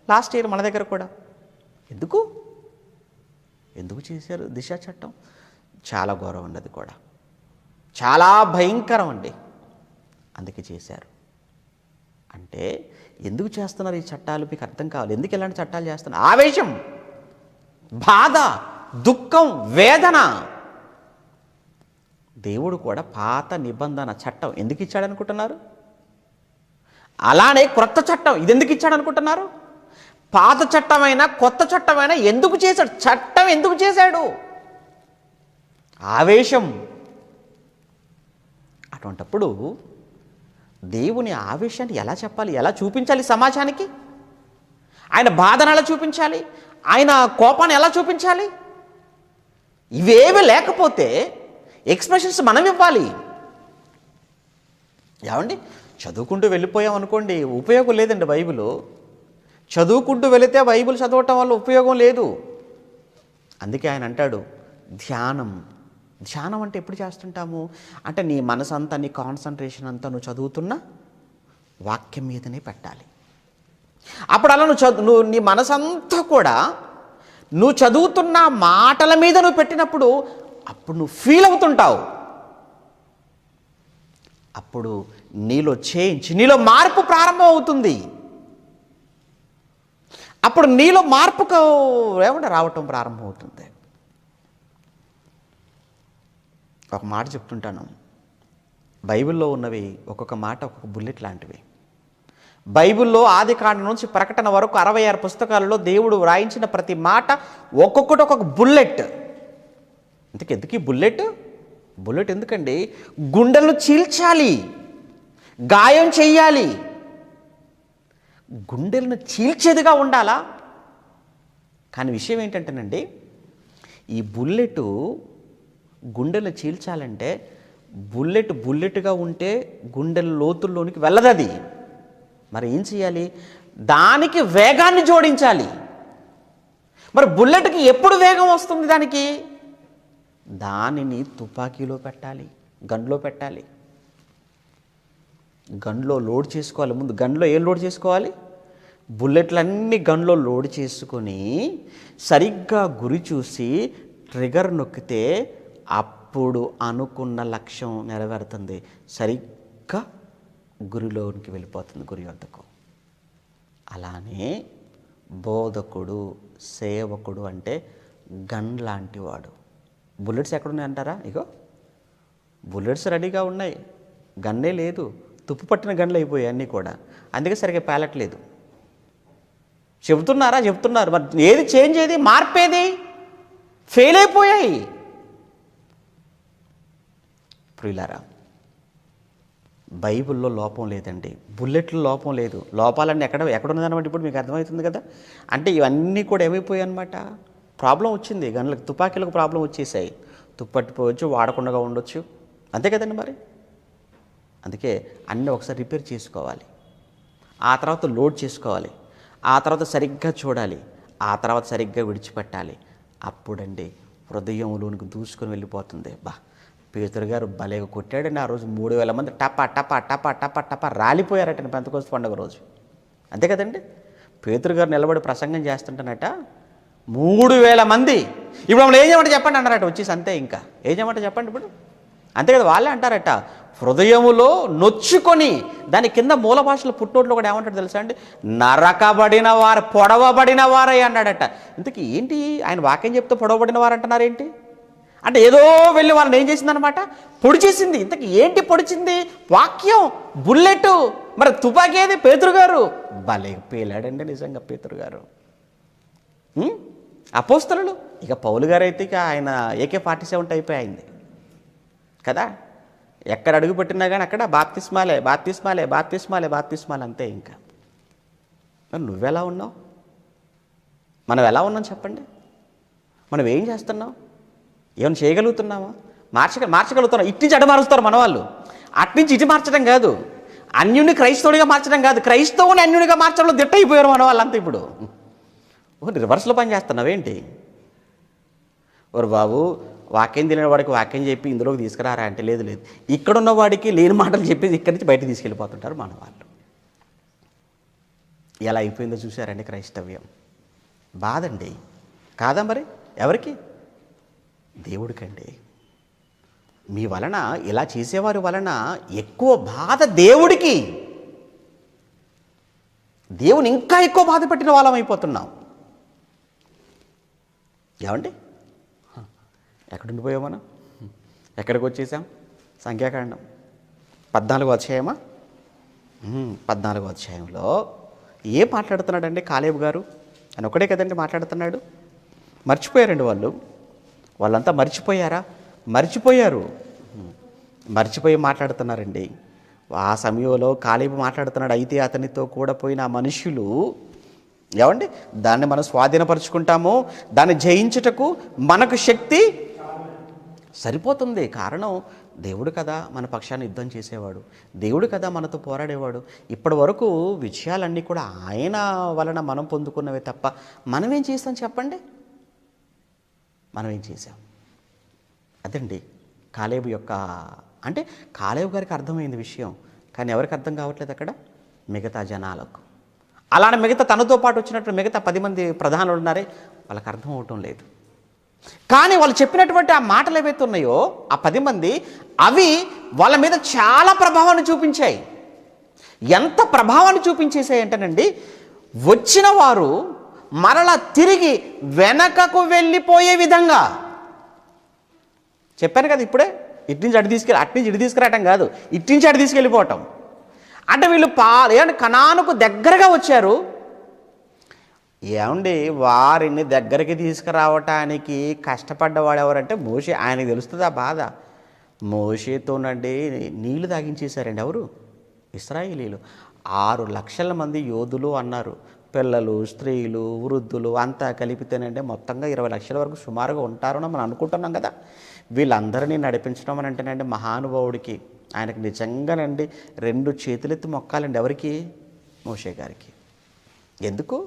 లాస్ట్ ఇయర్ మన దగ్గర కూడా. ఎందుకు చేశారు దిశ చట్టం? చాలా ఘోరం అండి, అది కూడా చాలా భయంకరం అండి. అందుకే చేశారు. అంటే ఎందుకు చేస్తున్నారు ఈ చట్టాలు? మీకు అర్థం కావాలి ఎందుకు ఇలాంటి చట్టాలు చేస్తున్నారు. ఆవేశం, బాధ, దుఃఖం, వేదన. దేవుడు కూడా పాత నిబంధన చట్టం ఎందుకు ఇచ్చాడనుకుంటున్నారు? అలానే క్రొత్త చట్టం ఇది ఎందుకు ఇచ్చాడనుకుంటున్నారు? పాత చట్టమైనా కొత్త చట్టమైనా ఎందుకు చేశాడు? చట్టం ఎందుకు చేశాడు? ఆవేశం. అటువంటప్పుడు దేవుని ఆవేశాన్ని ఎలా చెప్పాలి, ఎలా చూపించాలి సమాజానికి? ఆయన బాధను ఎలా చూపించాలి, ఆయన కోపాన్ని ఎలా చూపించాలి? ఇవేవి లేకపోతే ఎక్స్ప్రెషన్స్ మనం ఇవ్వాలి. ఏమండి, చదువుకుంటూ వెళ్ళిపోయాం అనుకోండి, ఉపయోగం లేదండి. బైబిల్ చదువుకుంటూ వెళితే బైబిల్ చదవటం వల్ల ఉపయోగం లేదు. అందుకే ఆయన అంటాడు ధ్యానం. ధ్యానం అంటే ఎప్పుడు చేస్తుంటాము అంటే నీ మనసు అంతా, నీ కాన్సన్ట్రేషన్ అంతా నువ్వు చదువుతున్న వాక్యం మీదనే పెట్టాలి. అప్పుడు అలా నువ్వు నీ మనసంతా కూడా నువ్వు చదువుతున్న మాటల మీద నువ్వు పెట్టినప్పుడు అప్పుడు నువ్వు ఫీల్ అవుతుంటావు. అప్పుడు నీలో మార్పు ప్రారంభం అవుతుంది. అప్పుడు నీలో మార్పుకు రావటం ప్రారంభం అవుతుంది. ఒక మాట చెప్తుంటాను, బైబిల్లో ఉన్నవి ఒక్కొక్క మాట ఒక్కొక్క బుల్లెట్ లాంటివి. బైబిల్లో ఆది కాండం నుంచి ప్రకటన వరకు 66 పుస్తకాలలో దేవుడు వ్రాయించిన ప్రతి మాట ఒక్కొక్కటి ఒక్కొక్క బుల్లెట్. ఎందుకు ఈ బుల్లెట్ ఎందుకండి? గుండెలను చీల్చాలి, గాయం చెయ్యాలి. గుండెలను చీల్చేదిగా ఉండాలా? కానీ విషయం ఏంటంటేనండి, ఈ బుల్లెట్ గుండెలు చీల్చాలంటే బుల్లెట్గా ఉంటే గుండెల లోతుల్లోనికి వెళ్ళదు అది. మరి ఏం చేయాలి? దానికి వేగాన్ని జోడించాలి. మరి బుల్లెట్కి ఎప్పుడు వేగం వస్తుంది? దానిని తుపాకీలో పెట్టాలి, గన్లో పెట్టాలి. గన్లో లోడ్ చేసుకోవాలి. ముందు గన్లో ఏం లోడ్ చేసుకోవాలి? బుల్లెట్లన్నీ గన్లో లోడ్ చేసుకొని సరిగ్గా గురి చూసి ట్రిగర్ నొక్కితే అప్పుడు అనుకున్న లక్ష్యం నెరవేరుతుంది. సరిగ్గా గురిలోనికి వెళ్ళిపోతుంది, గురి వద్దకు. అలానే బోధకుడు, సేవకుడు అంటే గన్ లాంటివాడు. బుల్లెట్స్ ఎక్కడున్నాయి అంటారా? ఇగో బుల్లెట్స్ రెడీగా ఉన్నాయి, గన్నే లేదు. తుప్పు పట్టిన గన్లు అయిపోయాయి అన్నీ కూడా. అందుకే సరిగ్గా పేలట్లేదు. చెప్తున్నారు. మరి ఏది చేంజ్, ఏది మార్పేది? ఫెయిల్ అయిపోయాయి. ప్రియులారా, బైబిల్లో లోపం లేదండి, బుల్లెట్లో లోపం లేదు. లోపాలన్నీ ఎక్కడున్నదన్నమాట ఇప్పుడు మీకు అర్థమవుతుంది కదా. అంటే ఇవన్నీ కూడా ఏమైపోయాయి అనమాట, ప్రాబ్లం వచ్చింది. గన్లకు, తుపాకీలకు ప్రాబ్లం వచ్చేసాయి. తుప్పట్టిపోవచ్చు, వాడకుండా ఉండొచ్చు, అంతే కదండి. మరి అందుకే అన్నీ ఒకసారి రిపేర్ చేసుకోవాలి, ఆ తర్వాత లోడ్ చేసుకోవాలి, ఆ తర్వాత సరిగ్గా చూడాలి, ఆ తర్వాత సరిగ్గా విడిచిపెట్టాలి. అప్పుడండి హృదయంలోనికి దూసుకొని వెళ్ళిపోతుంది. పేతురు గారు భలేగా కొట్టాడండి ఆ రోజు. 3000 మంది టపా టపా టపా టపా టపా రాలిపోయారట పెంతెకోస్తు పండుగ రోజు. అంతే కదండి. పేతురు గారు నిలబడి ప్రసంగం చేస్తుంటానట, 3000 మంది. ఇప్పుడు మమ్మల్ని ఏం చేయమంటే చెప్పండి అన్నారట వచ్చేసి. అంతే, ఇంకా ఏం చేయమంటే చెప్పండి. ఇప్పుడు అంతే కదా, వాళ్ళే అంటారట, హృదయములో నొచ్చుకొని, దాని కింద మూల భాషలో పుట్టోట్లో కూడా ఏమంటాడు తెలుసా అండి, నరకబడిన వారు, పొడవబడిన వారై అన్నాడట. ఇంతకీ ఏంటి ఆయన వాక్యం చెప్తే పొడవబడిన వారు అంటున్నారేంటి? అంటే ఏదో వెళ్ళి వాళ్ళని ఏం చేసిందనమాట, పొడి చేసింది. ఇంతకీ ఏంటి పొడిచింది? వాక్యం, బుల్లెట్. మరి తుపాకీ ఏది? పేతురు గారు. భలే పేలాడండి నిజంగా పేతురు గారు. అపోస్తలులు, ఇక పౌలు గారు అయితే ఇక ఆయన AK-47 అయిపోయింది కదా. ఎక్కడ అడుగు పెట్టినా కానీ అక్కడ బాప్తిస్మాలే బాప్తిస్మాలే బాప్తిస్మాలే బాప్తిస్మాలే అంతే. ఇంకా మరి నువ్వెలా ఉన్నావు? మనం ఎలా ఉన్నాం చెప్పండి? మనం ఏం చేస్తున్నావు? ఏమైనా చేయగలుగుతున్నావా? మార్చగలుగుతున్నాం. ఇటు నుంచి అటు మారుస్తారు మన వాళ్ళు, అట్నుంచి ఇటు మార్చడం కాదు, అన్యుని క్రైస్తవుడిగా మార్చడం కాదు, క్రైస్తవుని అన్యుడిగా మార్చడంలో దిట్టయిపోయారు మన వాళ్ళంతా. ఇప్పుడు రివర్స్లో పని చేస్తున్నావేంటి? ఓరు బాబు, వాక్యం తెలియని వాడికి వాక్యం చెప్పి ఇందులోకి తీసుకురారా అంటే లేదు లేదు, ఇక్కడున్న వాడికి లేని మాటలు చెప్పేసి ఇక్కడి నుంచి బయటకు తీసుకెళ్ళిపోతుంటారు మన వాళ్ళు. ఎలా అయిపోయిందో చూశారండి క్రైస్తవ్యం. బాధండి కాదా? మరి ఎవరికి? దేవుడికండి. మీ వలన ఇలా చేసేవారి వలన ఎక్కువ బాధ దేవుడికి. దేవుని ఇంకా ఎక్కువ బాధ పెట్టిన వాళ్ళం అయిపోతున్నాం. ఏమండి, ఎక్కడుండిపోయాం మనం? ఎక్కడికి వచ్చేసాం? సంఖ్యాకాండం 14వ అధ్యాయమా? 14వ అధ్యాయంలో ఏం మాట్లాడుతున్నాడండి కాలేబు గారు? అని ఒకటే కదండి మాట్లాడుతున్నాడు. మర్చిపోయారండి వాళ్ళంతా మర్చిపోయారా? మర్చిపోయారు. మర్చిపోయి మాట్లాడుతున్నారండి. ఆ సమయంలో కాలేబు మాట్లాడుతున్నాడు, అయితే అతనితో కూడా పోయిన ఆ మనుషులు, ఏమండి, దాన్ని మనం స్వాధీనపరుచుకుంటాము, దాన్ని జయించుటకు మనకు శక్తి సరిపోతుంది. కారణం దేవుడు కదా మన పక్షాన్ని యుద్ధం చేసేవాడు, దేవుడు కదా మనతో పోరాడేవాడు. ఇప్పటి వరకు విజయాలన్నీ కూడా ఆయన వలన మనం పొందుకున్నవే తప్ప మనమేం చేస్తాం చెప్పండి? మనం ఏం చేసాం? అదండి కాలేబు యొక్క, అంటే కాలేబు గారికి అర్థమైంది విషయం, కానీ ఎవరికి అర్థం కావట్లేదు అక్కడ? మిగతా జనాలకు. అలానే మిగతా తనతో పాటు వచ్చినట్టు మిగతా 10 మంది ప్రధానులు ఉన్నారే, వాళ్ళకి అర్థం అవటం లేదు. కానీ వాళ్ళు చెప్పినటువంటి ఆ మాటలు ఏవైతే ఉన్నాయో ఆ 10 మంది, అవి వాళ్ళ మీద చాలా ప్రభావాన్ని చూపించాయి. ఎంత ప్రభావాన్ని చూపించేసాయి అంటేనండి, వచ్చిన వారు మరలా తిరిగి వెనకకు వెళ్ళిపోయే విధంగా. చెప్పాను కదా ఇప్పుడే, అట్నుంచి ఇటు తీసుకురావటం కాదు, ఇట్నుంచి అటు తీసుకెళ్ళిపోవటం. అంటే వీళ్ళు ఏమంటే కనానుకు దగ్గరగా వచ్చారు. ఏమండి, వారిని దగ్గరికి తీసుకురావటానికి కష్టపడ్డవాడు ఎవరంటే మోషే. ఆయనకు తెలుస్తుంది ఆ బాధ. మోషేతోనండి నీళ్లు తాగించేశారండి. ఎవరు? ఇశ్రాయేలీలు. 6 లక్షల మంది యోధులు అన్నారు. పిల్లలు, స్త్రీలు, వృద్ధులు అంతా కలిపితేనంటే మొత్తంగా 20 లక్షల వరకు సుమారుగా ఉంటారని మనం అనుకుంటున్నాం కదా. వీళ్ళందరినీ నడిపించడం అని అంటేనండి మహానుభావుడికి, ఆయనకు నిజంగానండి 2 చేతులెత్తి మొక్కాలండి. ఎవరికి? మోషే గారికి. ఎందుకు?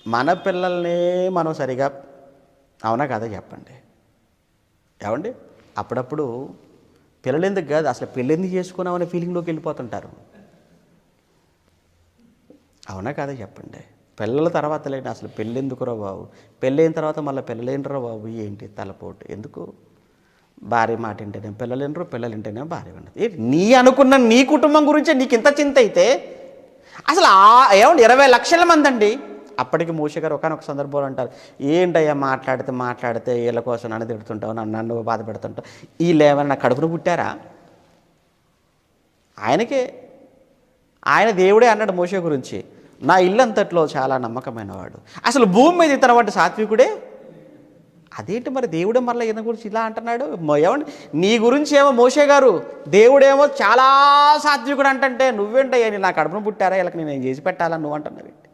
మన పిల్లల్ని మనం సరిగా, అవునా కదా చెప్పండి? ఏమండి, అప్పుడప్పుడు పిల్లలు ఎందుకు కాదు, అసలు పెళ్ళి ఎందుకు చేసుకున్నామనే ఫీలింగ్లోకి వెళ్ళిపోతుంటారు. అవునా కదా చెప్పండి? పిల్లల తర్వాత లేండి, అసలు పెళ్ళి ఎందుకురా బాబు, పెళ్ళైన తర్వాత మళ్ళీ పిల్లలేంటరా బాబు, ఏంటి తలపోటు ఎందుకు? భార్య మాట వింటేనే పిల్లలు వినరు, పిల్లలు వింటేనే భార్య వినరు. నీ అనుకున్న నీ కుటుంబం గురించే నీకు ఇంత చింత అయితే అసలు ఏమండి 20 లక్షల మంది అండి. అప్పటికి మోషే గారు ఒకనొక సందర్భంలో అంటారు, ఏంటయ్యా మాట్లాడితే వీళ్ళ కోసం నన్ను తిడుతుంటావు, నన్ను బాధ పెడుతుంటావు, వీళ్ళు ఏమైనా నా కడుపును పుట్టారా? ఆయన దేవుడే అన్నాడు మోషే గురించి, నా ఇల్లు అంతట్లో చాలా నమ్మకమైన వాడు. అసలు భూమి మీద ఇతను వంటి సాత్వికుడే. అదేంటి మరి దేవుడే మరలా ఈయన గురించి ఇలా అంటున్నాడు? ఏమండి, నీ గురించి ఏమో మోషే గారు, దేవుడేమో చాలా సాత్వికుడు అంటే నువ్వేంటయ్యా నా కడుపును పుట్టారా, వీళ్ళకి నేను చేసి పెట్టాలా నువ్వు అంటున్నావు ఏంటి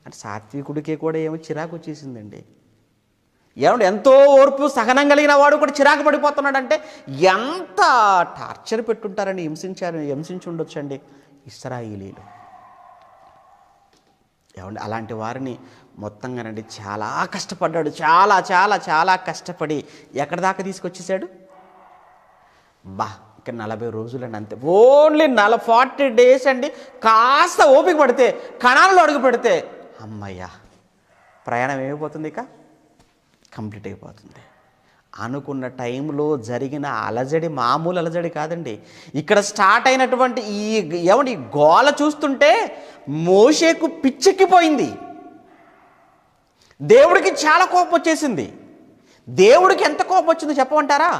అంటే సాత్వికుడికి కూడా ఏమో చిరాకు వచ్చేసిందండి. ఏమంటే ఎంతో ఓర్పు సహనం కలిగిన వాడు కూడా చిరాకు పడిపోతున్నాడంటే ఎంత టార్చర్ పెట్టుంటారని హింసించి ఉండొచ్చండి ఇశ్రాయేలీలు. ఏమండి, అలాంటి వారిని మొత్తంగానండి చాలా కష్టపడ్డాడు, చాలా చాలా చాలా కష్టపడి ఎక్కడి దాకా తీసుకొచ్చేసాడు? ఇక్కడ 40 రోజులండి అంతే, ఓన్లీ 40 డేస్ అండి. కాస్త ఓపిక పడితే, కణాలలో అడుగు పెడితే అమ్మయ్యా ప్రయాణం ఏమైపోతుంది, ఇక కంప్లీట్ అయిపోతుంది. అనుకున్న టైంలో జరిగిన అలజడి మామూలు అలజడి కాదండి. ఇక్కడ స్టార్ట్ అయినటువంటి ఈ గోల చూస్తుంటే మోషేకు పిచ్చెక్కిపోయింది. దేవుడికి చాలా కోపం వచ్చేసింది. దేవుడికి ఎంత కోపం వచ్చిందో చెప్పమంటారా?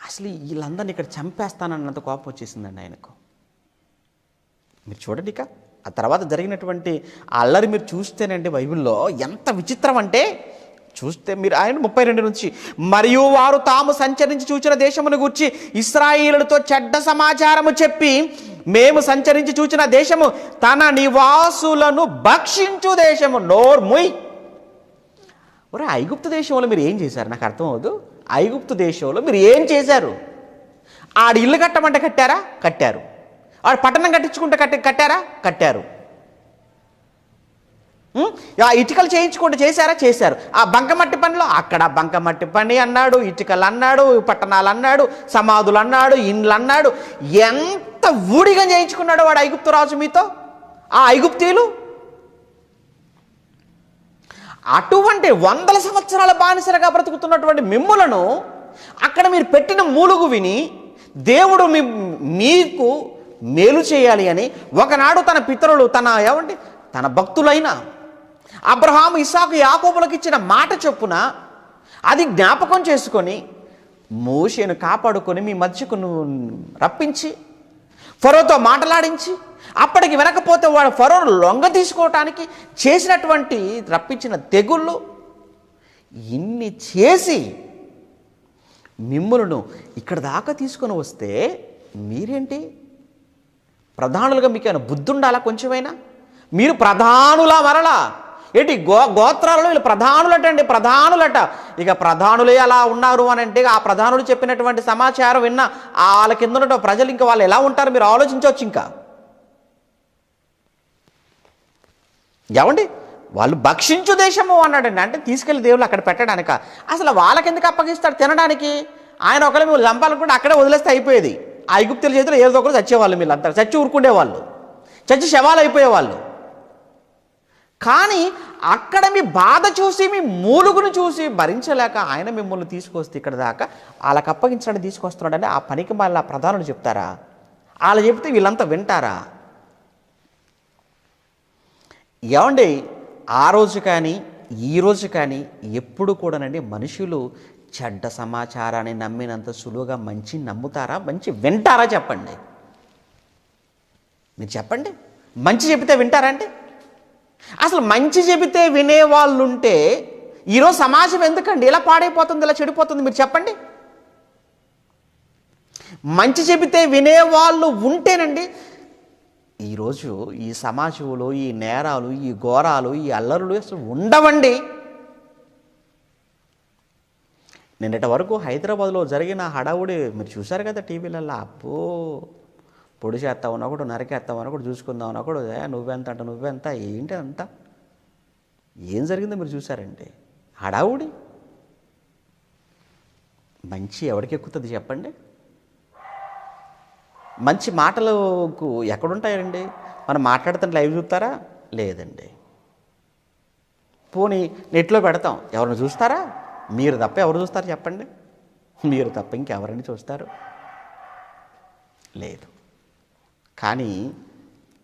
అసలు వీళ్ళందరినీ ఇక్కడ చంపేస్తానన్నంత కోపం వచ్చేసిందండి ఆయనకు. మీరు చూడండి, ఇక ఆ తర్వాత జరిగినటువంటి అల్లరి మీరు చూస్తేనండి బైబిల్లో ఎంత విచిత్రం అంటే, చూస్తే మీరు ఆయన 32 నుంచి, మరియు వారు తాము సంచరించి చూచిన దేశమును గూర్చి ఇశ్రాయేలుతో చెడ్డ సమాచారము చెప్పి, మేము సంచరించి చూచిన దేశము తన నివాసులను భక్షించు దేశము. నోర్ముయ్. ఒరే, ఐగుప్తు దేశంలో మీరు ఏం చేశారు? నాకు అర్థం అవ్వదు. ఐగుప్తు దేశంలో మీరు ఏం చేశారు? ఆడు ఇల్లు కట్టమంటే కట్టారా? కట్టారు. ఆడు పట్టణం కట్టించుకుంటే కట్టారా? కట్టారు. ఆ ఇటుకలు చేయించుకుంటూ చేశారా? చేశారు. ఆ బంకమట్టి పనిలో అక్కడ బంకమట్టి పని అన్నాడు, ఇటుకలు అన్నాడు, పట్టణాలు అన్నాడు, సమాధులు అన్నాడు, ఇండ్లు అన్నాడు. ఎంత ఊడిగా చేయించుకున్నాడు వాడు ఐగుప్తు రాజు మీతో, ఆ ఐగుప్తీయులు. అటువంటి 100 సంవత్సరాల బానిసలుగా బ్రతుకుతున్నటువంటి మిమ్ములను అక్కడ మీరు పెట్టిన మూలుగు విని దేవుడు మీకు మేలు చేయాలి అని ఒకనాడు తన పితరులు తన భక్తులైన అబ్రహాము, ఇస్సాకు, యాకోబులకు ఇచ్చిన మాట చొప్పున అది జ్ఞాపకం చేసుకొని మోషేను కాపాడుకొని మీ మధ్యకు రప్పించి ఫరోతో మాటలాడించి, అప్పటికి వినకపోతే వాడు ఫరోను లొంగ తీసుకోవటానికి చేసినటువంటి రప్పించిన తెగుళ్ళు ఇన్ని చేసి మిమ్ములను ఇక్కడ దాకా తీసుకొని వస్తే మీరేంటి ప్రధానులుగా? మీకేమైనా బుద్ధి ఉండాలా కొంచెమైనా? మీరు ప్రధానులా మరలా ఏంటి? గోత్రాలలో వీళ్ళు ప్రధానులటండి, ప్రధానులట. ఇక ప్రధానులే అలా ఉన్నారు అని అంటే ఆ ప్రధానులు చెప్పినటువంటి సమాచారం విన్న వాళ్ళ కింద ఉన్న ప్రజలు ఇంకా వాళ్ళు ఎలా ఉంటారు మీరు ఆలోచించవచ్చు. ఇంకా ఏమండి, వాళ్ళు భక్షించు దేశము అన్నాడండి. అంటే తీసుకెళ్లి దేవుళ్ళు అక్కడ పెట్టడానిక? అసలు వాళ్ళకెందుకు అప్పగిస్తాడు తినడానికి? ఆయన ఒకవేళ మీరు చంపాలనుకుంటే అక్కడే వదిలేస్తే అయిపోయేది. ఆ ఐగుప్తుల చేతిలో ఏదో ఒకరు చచ్చేవాళ్ళు, వీళ్ళంతా చచ్చి ఊరుకుండేవాళ్ళు, చచ్చి శవాలు అయిపోయేవాళ్ళు. కానీ అక్కడ మీ బాధ చూసి, మీ మూలుగును చూసి భరించలేక ఆయన మిమ్మల్ని తీసుకొస్తే ఇక్కడ దాకా వాళ్ళకి అప్పగించడానికి తీసుకొస్తున్నాడని ఆ పనికి మళ్ళీ ప్రధానులు చెప్తారా? వాళ్ళు చెప్తే వీళ్ళంతా వింటారా? ఏమండి, ఆ రోజు కానీ ఈ రోజు కానీ ఎప్పుడు కూడానండి మనుషులు చెడ్డ సమాచారాన్ని నమ్మినంత సులువుగా మంచి నమ్ముతారా? మంచి వింటారా? చెప్పండి, మీరు చెప్పండి. మంచి చెబితే వింటారా అంటే? అసలు మంచి చెబితే వినేవాళ్ళు ఉంటే ఈరోజు సమాజం ఎందుకండి ఇలా పాడైపోతుంది, ఇలా చెడిపోతుంది? మీరు చెప్పండి. మంచి చెబితే వినేవాళ్ళు ఉంటేనండి ఈరోజు ఈ సమాజంలో ఈ నేరాలు, ఈ ఘోరాలు, ఈ అల్లరులు అసలు ఉండవండి. నిన్నటి వరకు హైదరాబాద్లో జరిగిన హడావుడి మీరు చూశారు కదా టీవీలలో. అబ్బో, పొడి చేస్తావు అన్నప్పుడు, నరికేస్తావు అన్నప్పుడు, చూసుకుందాం అన్నప్పుడు నువ్వెంత అంట, నువ్వెంత, ఏంటి అంతా ఏం జరిగిందో మీరు చూసారండి. హడావుడి. మంచి ఎవరికి ఎక్కుతుంది చెప్పండి? మంచి మాటలకు ఎక్కడుంటాయండి? మనం మాట్లాడుతుంటే లైవ్ చూస్తారా? లేదండి. పోనీ నెట్లో పెడతాం, ఎవరిని చూస్తారా? మీరు తప్ప ఎవరు చూస్తారు చెప్పండి? మీరు తప్ప ఇంకెవరిని చూస్తారు? లేదు. కానీ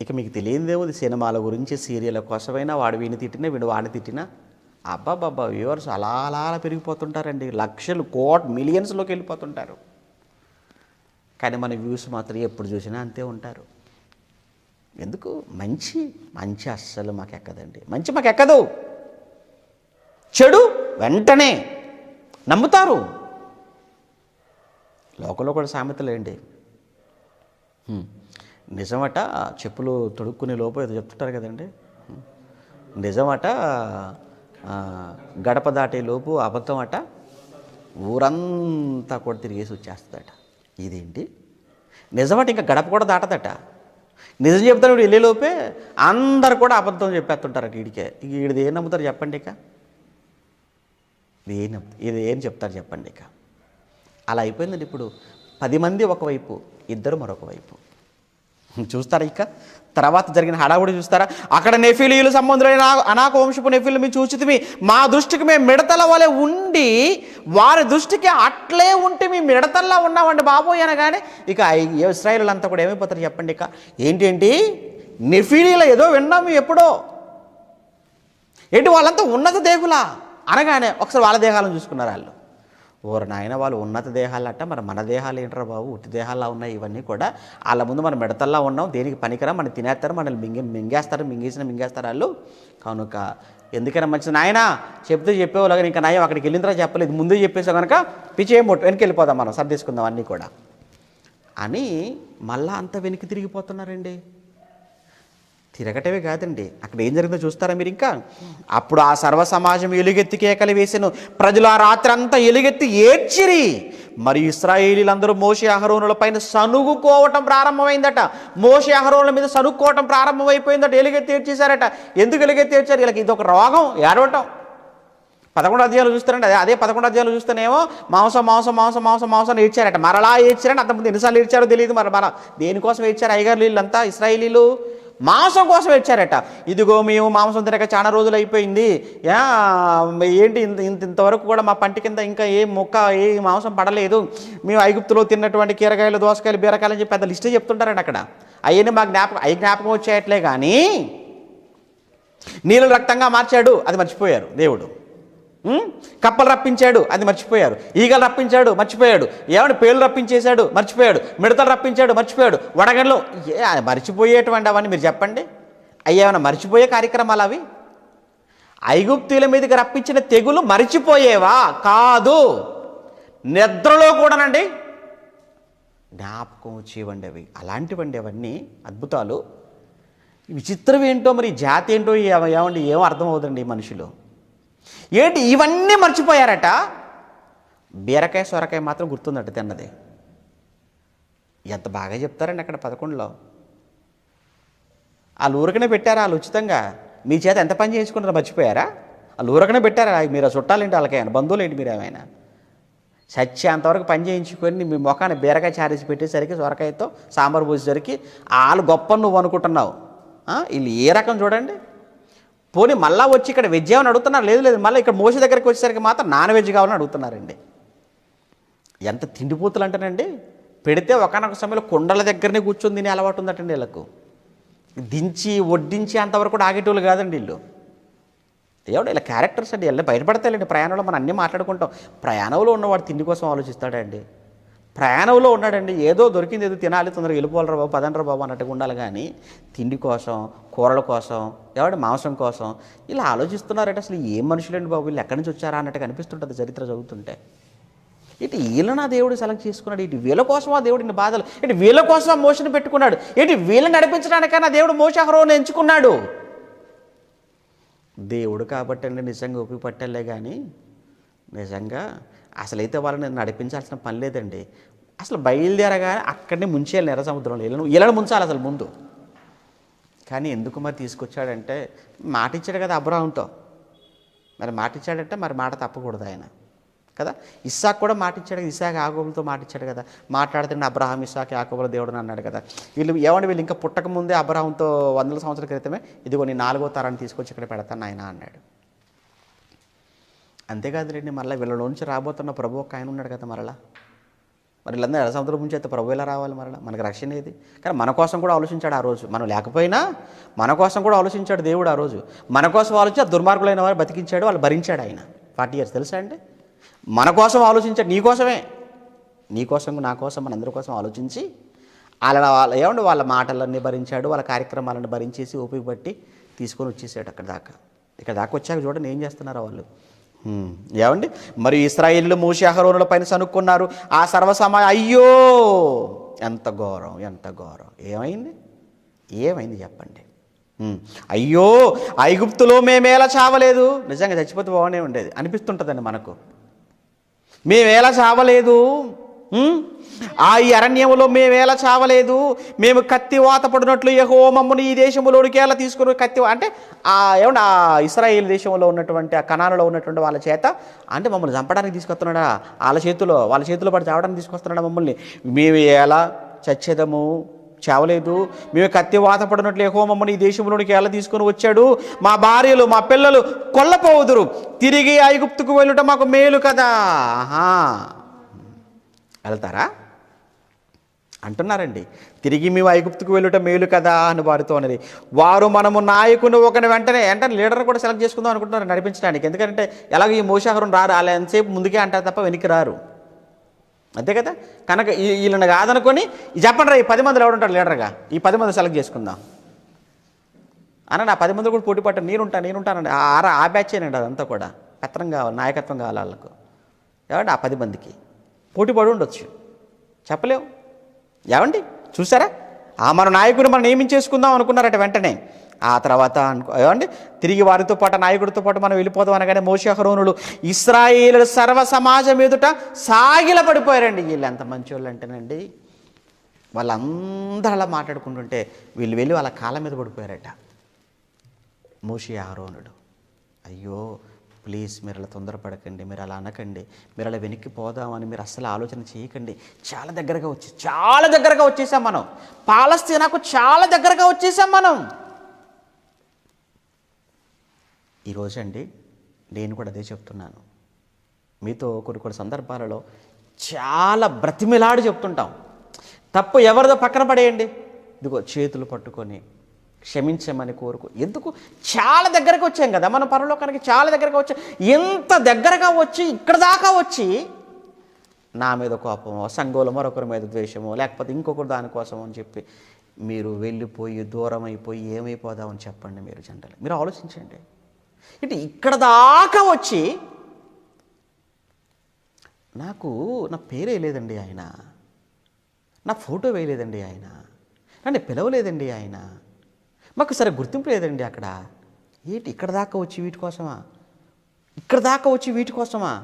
ఇక మీకు తెలియదేమో, సినిమాల గురించి, సీరియల్ కోసమైనా వాడు వీని తిట్టినా వీడు వాడిని తిట్టినా అబ్బాబ్బా వ్యూవర్స్ అలా అలా పెరిగిపోతుంటారండి. లక్షలు, మిలియన్స్లోకి వెళ్ళిపోతుంటారు. కానీ మన వ్యూస్ మాత్రం ఎప్పుడు చూసినా అంతే ఉంటారు. ఎందుకు? మంచి అస్సలు మాకు ఎక్కదండి. మంచి మాకు ఎక్కదు. చెడు వెంటనే నమ్ముతారు. లోకంలో కూడా సామెతలేండి. నిజమట చెప్పులు తొడుక్కునే లోపు ఏదో చెప్తుంటారు కదండి. నిజమట గడప దాటే లోపు అబద్ధం అట ఊరంతా కూడా తిరిగేసి వచ్చేస్తుందట. ఇదేంటి? నిజమట ఇంకా గడప కూడా దాటదట. నిజం చెప్తాడు వీడు వెళ్ళేలోపే అందరు కూడా అబద్ధం చెప్పేస్తుంటారట. వీడిది ఏం నమ్ముతారు చెప్పండి? ఇక ఇది ఏం చెప్తారు చెప్పండి? ఇక అలా అయిపోయిందండి. ఇప్పుడు 10 మంది ఒకవైపు, 2 మరొక వైపు. చూస్తారా ఇక తర్వాత జరిగిన హడావుడి చూస్తారా? అక్కడ నెఫిలీయులు సంబంధులైన అనాక వంశపు నెఫిలు మేము చూచితిమి, మా దృష్టికి మేము మిడతల వలె ఉండి వారి దృష్టికి అట్లే ఉంటే మేము మిడతల్లా ఉన్నామండి బాబోయ్ అనగానే ఇక ఇశ్రాయేలు అంతా కూడా ఏమైపోతారు చెప్పండి? ఇక ఏంటి నెఫిలీల ఏదో విన్నాము ఎప్పుడో, ఏంటి వాళ్ళంతా ఉన్నత దేహులా అనగానే ఒకసారి వాళ్ళ దేహాలను చూసుకున్నారు వాళ్ళు. ఓరు నాయన, వాళ్ళు ఉన్నత దేహాలట, మరి మన దేహాలు ఏంటరా బాబు, ఉట్టి దేహాల్లో ఉన్నాయి ఇవన్నీ కూడా. వాళ్ళ ముందు మనం మిడతల్లా ఉన్నాం, దేనికి పనికిరా, మనం తినేస్తారు, మనల్ని మింగేస్తారు వాళ్ళు. కనుక ఎందుకైనా మంచిది నాయన చెప్తే చెప్పేవాళ్ళు, ఇంకా నయం అక్కడికి వెళ్ళిన తర్వాత చెప్పలేదు, ముందే చెప్పేసాం కనుక పిచ్చేయమొట్టు వెనక్కి వెళ్ళిపోదాం, మనం సర్దేసుకుందాం అన్నీ కూడా అని మళ్ళా అంతా వెనక్కి తిరిగిపోతున్నారండి. తిరగటమే కాదండి, అక్కడ ఏం జరిగిందో చూస్తారా మీరు? ఇంకా అప్పుడు ఆ సర్వ సమాజం ఎలుగెత్తి కేకలు వేసెను, ప్రజలు ఆ రాత్రి అంతా ఎలుగెత్తి ఏడ్చిరి. మరియు ఇశ్రాయేలీలందరూ మోషే అహరోనుల పైన సనుగుకోవటం ప్రారంభమైందట. మోషే అహరోనుల మీద సనుక్కోవటం ప్రారంభమైపోయిందట. ఎలుగెత్తి ఏడ్చేశారట. ఎందుకు ఎలుగెత్తి ఏడ్చారు? వీళ్ళకి ఇది ఒక రోగం, ఏడవటం. 11 అధ్యాయాలు చూస్తారండి, అదే 11 అధ్యాయాలు చూస్తేనేమో మాంసం ఏడ్చారట. మరలా ఏడ్చారని అంతకుముందు ఎన్నిసార్లు ఏడ్చారో తెలియదు. మన దేనికోసం ఏడ్చారు అయ్యగారు వీళ్ళంతా? ఇశ్రాయేలీలు మాంసం కోసం వచ్చారట. ఇదిగో మేము మాంసం తినక చాలా రోజులు అయిపోయింది, ఏంటి ఇంతవరకు కూడా మా పంట కింద ఇంకా ఏ మాంసం పడలేదు, మేము ఐగుప్తులో తిన్నటువంటి కీరకాయలు, దోసకాయలు, బీరకాయలు అని చెప్పి పెద్ద లిస్టే చెప్తుంటారండి అక్కడ. అవన్నీ మాకు జ్ఞాపకం వచ్చేయట్లే కానీ నీళ్ళు రక్తంగా మార్చాడు, అది మర్చిపోయారు దేవుడు. కప్పలు రప్పించాడు, అది మర్చిపోయారు. ఈగలు రప్పించాడు, మర్చిపోయాడు. ఏమన్నా పేర్లు రప్పించేశాడు, మర్చిపోయాడు. మిడతలు రప్పించాడు, మర్చిపోయాడు. వడగళ్ళు మర్చిపోయేటువంటి అవన్నీ మీరు చెప్పండి. అవి ఏమైనా మర్చిపోయే కార్యక్రమాలు అవి? ఐగుప్తీయుల మీదకి రప్పించిన తెగులు మర్చిపోయేవా? కాదు, నిద్రలో కూడానండి జ్ఞాపకం వచ్చేవండి అవి. అలాంటివండి అవన్నీ అద్భుతాలు. విచిత్రం ఏంటో మరి, జాతి ఏంటో ఏమండి ఏమో అర్థం అవుతుందండి ఈ మనుషులు. ఏంటి ఇవన్నీ మర్చిపోయారట. బీరకాయ సొరకాయ మాత్రం గుర్తుందట తిన్నది. ఎంత బాగా చెప్తారండి అక్కడ 11లో. వాళ్ళు ఊరకనే పెట్టారా? వాళ్ళు ఉచితంగా మీ చేత ఎంత పని చేసుకుంటారో మర్చిపోయారా? వాళ్ళు ఊరకనే పెట్టారా? మీరు చుట్టాలేంటి వాళ్ళకైనా, బంధువులు ఏంటి మీరు ఏమైనా? చచ్చి అంతవరకు పని చేయించుకొని మీ ముఖాన్ని బీరకాయ చారేసి పెట్టేసరికి, సొరకాయతో సాంబార్ పోసేసరికి వాళ్ళు గొప్ప నువ్వు అనుకుంటున్నావు. వీళ్ళు ఏ రకం చూడండి. పోనీ మళ్ళీ వచ్చి ఇక్కడ వెజ్ ఏమని అడుగుతున్నారు? లేదు, మళ్ళీ ఇక్కడ మోసే దగ్గరికి వచ్చేసరికి మాత్రం నాన్ వెజ్ కావాలని అడుగుతున్నారండి. ఎంత తిండిపోతులు అంటేనండి, పెడితే ఒకనొక సమయంలో కుండల దగ్గరనే కూర్చొని తినే అలవాటు ఉందటండి వీళ్ళకు. దించి వడ్డించి అంతవరకు కూడా ఆగేటోళ్ళు కాదండి వీళ్ళు. ఏమంటే ఇలా క్యారెక్టర్స్ అండి, వీళ్ళని బయటపడతాయండి. ప్రయాణంలో మనం అన్నీ మాట్లాడుకుంటాం. ప్రయాణంలో ఉన్నవాడు తిండి కోసం ఆలోచిస్తాడండి. ప్రయాణంలో ఉన్నాడండి, ఏదో దొరికింది ఏదో తినాలి, తొందరగా వెళ్ళిపోవాలరా బాబు, పదండ్రా బాబు అన్నట్టుగా ఉండాలి. కానీ తిండి కోసం, కూరల కోసం, ఎవడి మాంసం కోసం ఇలా ఆలోచిస్తున్నారంటే అసలు ఏం మనుషులండి బాబు, వీళ్ళు ఎక్కడి నుంచి వచ్చారా అన్నట్టుగా అనిపిస్తుంటుంది చరిత్ర చదువుతుంటే. ఇటు వీళ్ళని ఆ దేవుడు సెలెక్ట్ చేసుకున్నాడు, ఇటు వీళ్ళ కోసం ఆ దేవుడు ఇన్ని బాధలు, ఇటు వీళ్ళ కోసం ఆ మోసని పెట్టుకున్నాడు, ఇటు వీళ్ళని నడిపించడానికైనా దేవుడు మోషే అహరోనుని ఎంచుకున్నాడు. దేవుడు కాబట్టి అండి నిజంగా ఉపయోగపట్టాలే కానీ నిజంగా అసలైతే వాళ్ళని నడిపించాల్సిన పని లేదండి. అసలు బయలుదేరగానే అక్కడనే ముంచేయాలి ఎర్ర సముద్రంలో, వీళ్ళని ముంచాలి అసలు ముందు. కానీ ఎందుకు మరి తీసుకొచ్చాడంటే, మాట ఇచ్చాడు కదా అబ్రాహాంతో. మరి మాట ఇచ్చాడంటే మరి మాట తప్పకూడదు ఆయన కదా. ఇస్సాకు కూడా మాట ఇచ్చాడు కదా, ఇస్సాకు యాకోబులతో మాట ఇచ్చాడు కదా. మాట్లాడుతున్న అబ్రహాం, ఇస్సాకు, యాకోబుల దేవుడు అన్నాడు కదా. వీళ్ళు ఇంకా పుట్టక ముందే అబ్రహాంతో 100 సంవత్సరాల క్రితమే ఇదిగో నీ 4వ తరాన్ని తీసుకొచ్చి ఇక్కడ పెడతాను ఆయన అన్నాడు. అంతేకాదులేండి, మళ్ళీ వీళ్ళలోంచి రాబోతున్న ప్రభు ఒక ఆయన ఉన్నాడు కదా మరలా. మరి వీళ్ళందరూ ఎర్ర సముద్రం నుంచి అయితే ప్రభు ఎలా రావాలి మరలా? మనకు రక్షణ ఏది? కానీ మన కోసం కూడా ఆలోచించాడు ఆ రోజు. మనం లేకపోయినా మన కోసం కూడా ఆలోచించాడు దేవుడు ఆ రోజు. మన కోసం ఆలోచించి ఆ దుర్మార్గులైన వారు బతికించాడు, వాళ్ళు భరించాడు ఆయన 40 years. తెలుసా అండి? మన కోసం ఆలోచించాడు, నీకోసమే, నీకోసం, నా కోసం, మనందరి కోసం ఆలోచించి వాళ్ళ మాటలన్నీ భరించాడు, వాళ్ళ కార్యక్రమాలను భరించేసి ఉపయోగపట్టి తీసుకొని వచ్చేసాడు అక్కడ దాకా. ఇక్కడ దాకా వచ్చాక చూడండి ఏం చేస్తున్నారో వాళ్ళు. ఏమండి, మరి ఇశ్రాయేలీయులు మోషే అహరోనుల పైన సనుక్కున్నారు. ఆ సర్వసమాజం అయ్యో ఎంత ఘోరం, ఎంత ఘోరం. ఏమైంది చెప్పండి? అయ్యో ఐగుప్తులో మేమేలా చావలేదు. నిజంగా చచ్చిపోతే బాగానే ఉండేది అనిపిస్తుంటుందండి మనకు. మేమేలా చావలేదు, ఆ ఈ అరణ్యములో మేమేలా చావలేదు, మేము కత్తి వాత పడినట్లు యెహోవా మమ్మల్ని ఈ దేశంలోనికి ఎలా తీసుకుని కత్తి అంటే ఏమన్నా ఆ ఇశ్రాయేలు దేశంలో ఉన్నటువంటి ఆ కనానులో ఉన్నటువంటి వాళ్ళ చేత అంటే మమ్మల్ని చంపడానికి తీసుకొస్తున్నాడా? వాళ్ళ చేతిలో పడి చావడానికి తీసుకొస్తున్నాడా మమ్మల్ని? మేము ఎలా చచ్చేదము చావలేదు, మేము కత్తి వాత పడినట్లు యెహోవా మమ్మల్ని ఈ దేశంలోనికి ఎలా తీసుకొని వచ్చాడు, మా భార్యలు మా పిల్లలు కొల్లపోవుదురు, తిరిగి ఐగుప్తుకు వెళ్ళుట మాకు మేలు కదా. ఆహా, వెళ్తారా అంటున్నారండి. తిరిగి మేము ఐగుప్తుకు వెళ్ళుట మేలు కదా అని వారితో అన్నది. వారు మనము నాయకుని ఒకని వెంటనే లీడర్ కూడా సెలెక్ట్ చేసుకుందాం అనుకుంటున్నారు నడిపించడానికి. ఎందుకంటే ఎలాగో ఈ మోషే అహరోను రారు, అలా ఎంతసేపు ముందుకే అంటారు తప్ప వెనక్కి రారు, అంతే కదా. కనుక వీళ్ళని కాదనుకొని చెప్పండి రా, ఈ 10 మందిలో ఎవడుంటాడు లీడర్గా, ఈ 10 మంది సెలెక్ట్ చేసుకుందాం అన్న. ఆ 10 మంది కూడా పోటీ పట్టాను, నేనుంటానండి. ఆ బ్యాచేనండి అదంతా కూడా. పెత్తనం కావాలి, నాయకత్వం కావాలి వాళ్ళకు. ఏమండి ఆ 10 మందికి పోటీ పడి ఉండొచ్చు, చెప్పలేము. ఏమండి చూసారా, మన నాయకుడు మనం నియమించేసుకుందాం అనుకున్నారట వెంటనే. ఆ తర్వాత ఏమండి తిరిగి వారితో పాటు నాయకుడితో పాటు మనం వెళ్ళిపోదాం అనగానే మోషే అహరోనులు ఇశ్రాయేలు సర్వ సమాజం ఎదుట సాగిల పడిపోయారండి. వీళ్ళు ఎంత మంచోళ్ళు అంటేనండి, వాళ్ళందరూ అలా మాట్లాడుకుంటుంటే వీళ్ళు వెళ్ళి వాళ్ళ కాళ్ళ మీద పడిపోయారట. మోషే అహరోనుడు, అయ్యో ప్లీజ్ మీరు అలా తొందరపడకండి, మీరు అలా అనకండి, మీరు అలా వెనక్కి పోదామని మీరు అస్సలు ఆలోచన చేయకండి. చాలా దగ్గరగా వచ్చేసాం మనం, పాలస్తీనాకు చాలా దగ్గరగా వచ్చేసాం మనం. ఈరోజు అండి నేను కూడా అదే చెప్తున్నాను మీతో. కొన్ని సందర్భాలలో చాలా బ్రతిమిలాడి చెప్తుంటాం. తప్పు ఎవరిదో పక్కన పడేయండి, ఇదిగో చేతులు పట్టుకొని క్షమించమని కోరుకో. ఎందుకు, చాలా దగ్గరకు వచ్చాం కదా మనం, పరలోకానికి చాలా దగ్గరగా వచ్చాం. ఎంత దగ్గరగా వచ్చి ఇక్కడ దాకా వచ్చి నా మీద కోపమో, సంఘంలో మరొకరి మీద ద్వేషమో, లేకపోతే ఇంకొకరు దానికోసం అని చెప్పి మీరు వెళ్ళిపోయి దూరం అయిపోయి ఏమైపోదామని చెప్పండి. మీరు జనరల్ మీరు ఆలోచించండి. ఇటు ఇక్కడ దాకా వచ్చి నా పేరు వేయలేదండి ఆయన, నా ఫోటో వేయలేదండి ఆయన, నన్ను పిలవలేదండి ఆయన, మాకు సరే గుర్తింపు లేదండి అక్కడ. ఏంటి ఇక్కడ దాకా వచ్చి వీటి కోసమా,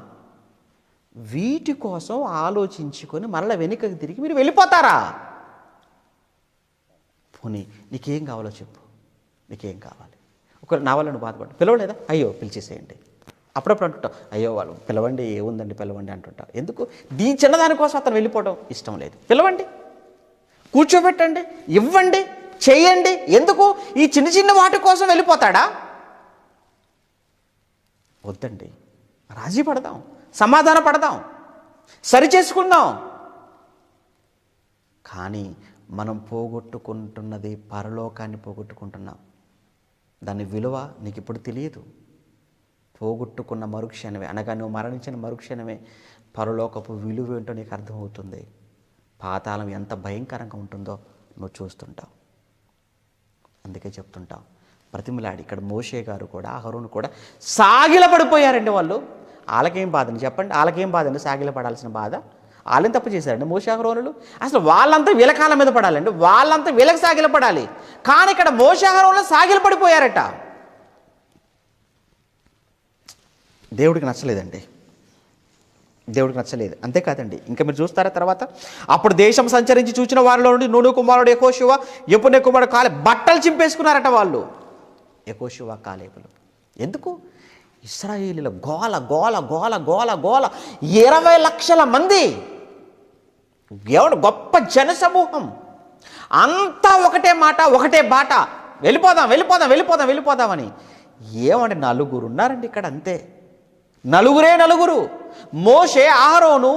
వీటి కోసం ఆలోచించుకొని మరలా వెనుకకి తిరిగి మీరు వెళ్ళిపోతారా? పోనీ నీకేం కావాలో చెప్పు, నీకేం కావాలి? ఒకవేళ నా వల్ల నువ్వు బాధపడు, పిలవలేదా, అయ్యో పిలిచేసేయండి. అప్పుడప్పుడు అంటుంటావు, అయ్యో వాళ్ళు పిలవండి, ఏముందండి పిలవండి అంటుంటావు. ఎందుకు? దీని చిన్నదానికోసం అతను వెళ్ళిపోవడం ఇష్టం లేదు. పిలవండి, కూర్చోబెట్టండి, ఇవ్వండి, చేయండి. ఎందుకు ఈ చిన్న వాటి కోసం వెళ్ళిపోతాడా? వద్దండి, రాజీ పడదాం, సమాధాన పడదాం, సరి చేసుకుందాం. కానీ మనం పోగొట్టుకుంటున్నది పరలోకాన్ని పోగొట్టుకుంటున్నాం. దాని విలువ నీకు ఇప్పుడు తెలియదు. పోగొట్టుకున్న మరుక్షణమే, అనగా నువ్వు మరణించిన మరుక్షణమే పరలోకపు విలువ ఏంటో నీకు అర్థమవుతుంది. పాతాళం ఎంత భయంకరంగా ఉంటుందో నువ్వు చూస్తుంటావు. అందుకే చెప్తుంటాం బ్రతిమలాడి. ఇక్కడ మోషే గారు కూడా అహరోను కూడా సాగిల పడిపోయారండి. వాళ్ళకేం బాధని చెప్పండి, వాళ్ళకేం బాధండి సాగిల పడాల్సిన బాధ? వాళ్ళేం తప్పు చేశారండి మోషే అహరోనులు? అసలు వాళ్ళంతా వీళ్ళ కాళ్ళ మీద పడాలండి, వాళ్ళంతా వీళ్ళకి సాగిల పడాలి. కానీ ఇక్కడ మోషే అహరోనులు సాగిల పడిపోయారట. దేవుడికి నచ్చలేదండి, దేవుడికి నచ్చలేదు. అంతేకాదండి, ఇంకా మీరు చూస్తారా తర్వాత, అప్పుడు దేశం సంచరించి చూచిన వారిలో నుండి నూను కుమారుడు యెహోషువ, యెఫున్నె కుమారుడు కాలేబు బట్టలు చింపేసుకున్నారట వాళ్ళు. యెహోషువ, కాలేబులు. ఎందుకు? ఇశ్రాయేలీల గోల గోల గోల గోల గోల, 20 లక్షల మంది, ఎవడు గొప్ప జనసమూహం, అంతా ఒకటే మాట, ఒకటే బాట, వెళ్ళిపోదాం వెళ్ళిపోదాం వెళ్ళిపోదాం వెళ్ళిపోదామని. ఏమంటే 4 ఉన్నారండి ఇక్కడ, అంతే, నలుగురు. మోషే, అహరోను,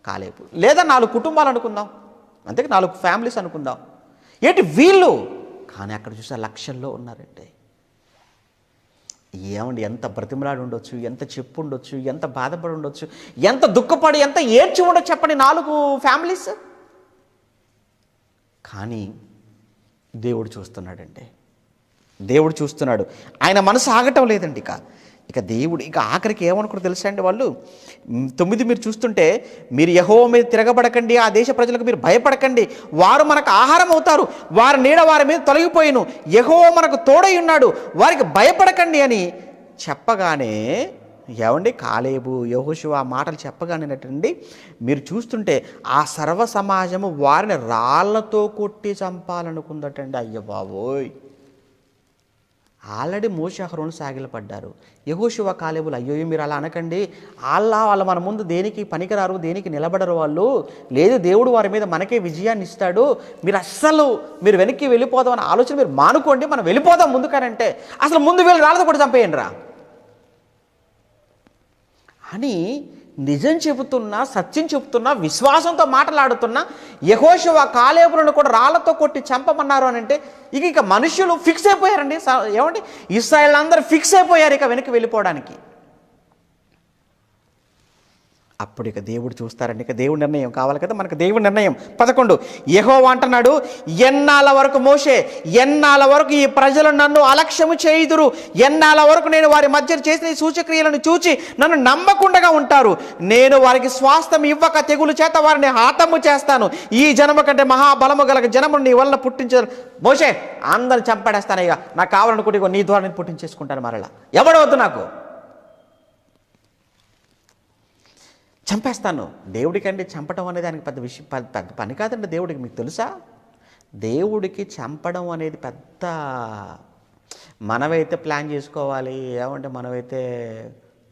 కాలేబు, లేదా 4 కుటుంబాలు అనుకుందాం, అంతే, 4 ఫ్యామిలీస్ అనుకుందాం. ఏంటి వీళ్ళు? కానీ అక్కడ చూసా లక్షల్లో ఉన్నారండి. ఏమండి ఎంత బ్రతిమలాడి ఉండొచ్చు, ఎంత చెప్పు ఉండొచ్చు, ఎంత బాధపడి ఉండొచ్చు, ఎంత దుఃఖపడి, ఎంత ఏడ్చి ఉండొచ్చు చెప్పండి 4 ఫ్యామిలీస్. కానీ దేవుడు చూస్తున్నాడండి, దేవుడు చూస్తున్నాడు. ఆయన మనసు ఆగటం లేదండి. ఇక దేవుడు ఆఖరికి ఏమనుకుంటారు తెలుసా అండి వాళ్ళు? 9 మీరు చూస్తుంటే, మీరు యెహోవా మీద తిరగబడకండి, ఆ దేశ ప్రజలకు మీరు భయపడకండి, వారు మనకు ఆహారం అవుతారు, వారి నీడ వారి మీద తొలగిపోయిను, యెహోవా మనకు తోడై ఉన్నాడు, వారికి భయపడకండి అని చెప్పగానే, ఏమండి కాలేబు, యెహోషువ ఆ మాటలు చెప్పగానేటండి మీరు చూస్తుంటే ఆ సర్వ సమాజము వారిని రాళ్లతో కొట్టి చంపాలనుకుందటండి. అయ్య బాబోయ్, ఆల్రెడీ మోషే అహరోను సాగిలపడ్డారు. యెహోషువ కాలేబులు అయ్యో మీరు అలా అనకండి, వాళ్ళ మన ముందు దేనికి పనికిరారు, దేనికి నిలబడరు వాళ్ళు, లేదు దేవుడు వారి మీద మనకే విజయాన్ని ఇస్తాడు, మీరు వెనక్కి వెళ్ళిపోదాం అనే ఆలోచన మీరు మానుకోండి, మనం వెళ్ళిపోదాం ముందుకనంటే అసలు ముందు వీళ్ళు రాళ్ళతో కూడా చంపేయండి రా అని నిజం చెబుతున్నా, సత్యం చెబుతున్నా, విశ్వాసంతో మాట్లాడుతున్నా యెహోషువ కాలేబులను కూడా రాళ్లతో కొట్టి చంపమన్నారు అని అంటే ఇక మనుషులు ఫిక్స్ అయిపోయారండి. ఏమండి, ఇశ్రాయేలు అందరూ ఫిక్స్ అయిపోయారు ఇక వెనక్కి వెళ్ళిపోవడానికి. అప్పుడు ఇక దేవుడు చూస్తారండి, ఇక దేవుడి నిర్ణయం కావాలి కదా మనకు. దేవుడి నిర్ణయం 11 యెహోవా అంటున్నాడు, ఎన్నాళ్ళ వరకు మోషే, ఎన్నాళ్ళ వరకు ఈ ప్రజలు నన్ను అలక్ష్యము చేయుదురు, ఎన్నాళ్ళ వరకు నేను వారి మధ్య చేసిన ఈ సూచక్రియలను చూచి నన్ను నమ్మకుండా ఉంటారు, నేను వారికి స్వాస్థ్యం ఇవ్వక తెగులు చేత వారిని హతము చేస్తాను, ఈ జనము కంటే మహాబలము గల జనమును నీ వల్ల పుట్టించారు. మోషే అందరిని చంపడేస్తాను, ఇక నాకు కావాలనుకుంటే నీ ద్వారా నేను పుట్టించేసుకుంటాను, మరలా ఎవడవద్దు నాకు, చంపేస్తాను. దేవుడికండి చంపడం అనేది ఆయనకి పెద్ద విషయం, పెద్ద పని కాదండి దేవుడికి. మీకు తెలుసా, దేవుడికి చంపడం అనేది పెద్ద, మనమైతే ప్లాన్ చేసుకోవాలి, ఏమంటే మనమైతే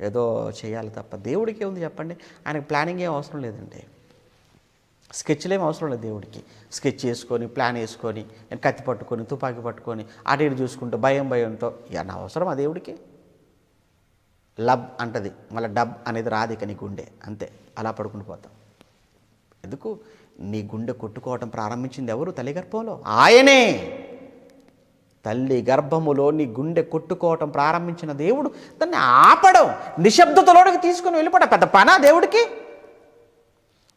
ఏదో చేయాలి తప్ప దేవుడికి ఏముంది చెప్పండి. ఆయనకు ప్లానింగ్ ఏం అవసరం లేదండి, స్కెచ్లు ఏం అవసరం లేదు దేవుడికి. స్కెచ్ చేసుకొని ప్లాన్ వేసుకొని కత్తి పట్టుకొని తుపాకీ పట్టుకొని అటు ఇటు చూసుకుంటూ భయంతో ఏమన్నా అవసరం ఆ దేవుడికి? లబ్ అంటది, మళ్ళీ డబ్ అనేది రాదు ఇక నీ గుండె, అంతే అలా పడుకుని పోతాం. ఎందుకు? నీ గుండె కొట్టుకోవటం ప్రారంభించింది ఎవరు? తల్లి గర్భంలో ఆయనే. తల్లి గర్భములో నీ గుండె కొట్టుకోవటం ప్రారంభించిన దేవుడు దాన్ని ఆపడం, నిశ్శబ్దతలోకి తీసుకుని వెళ్ళిపోవడం పెద్ద పనా దేవుడికి?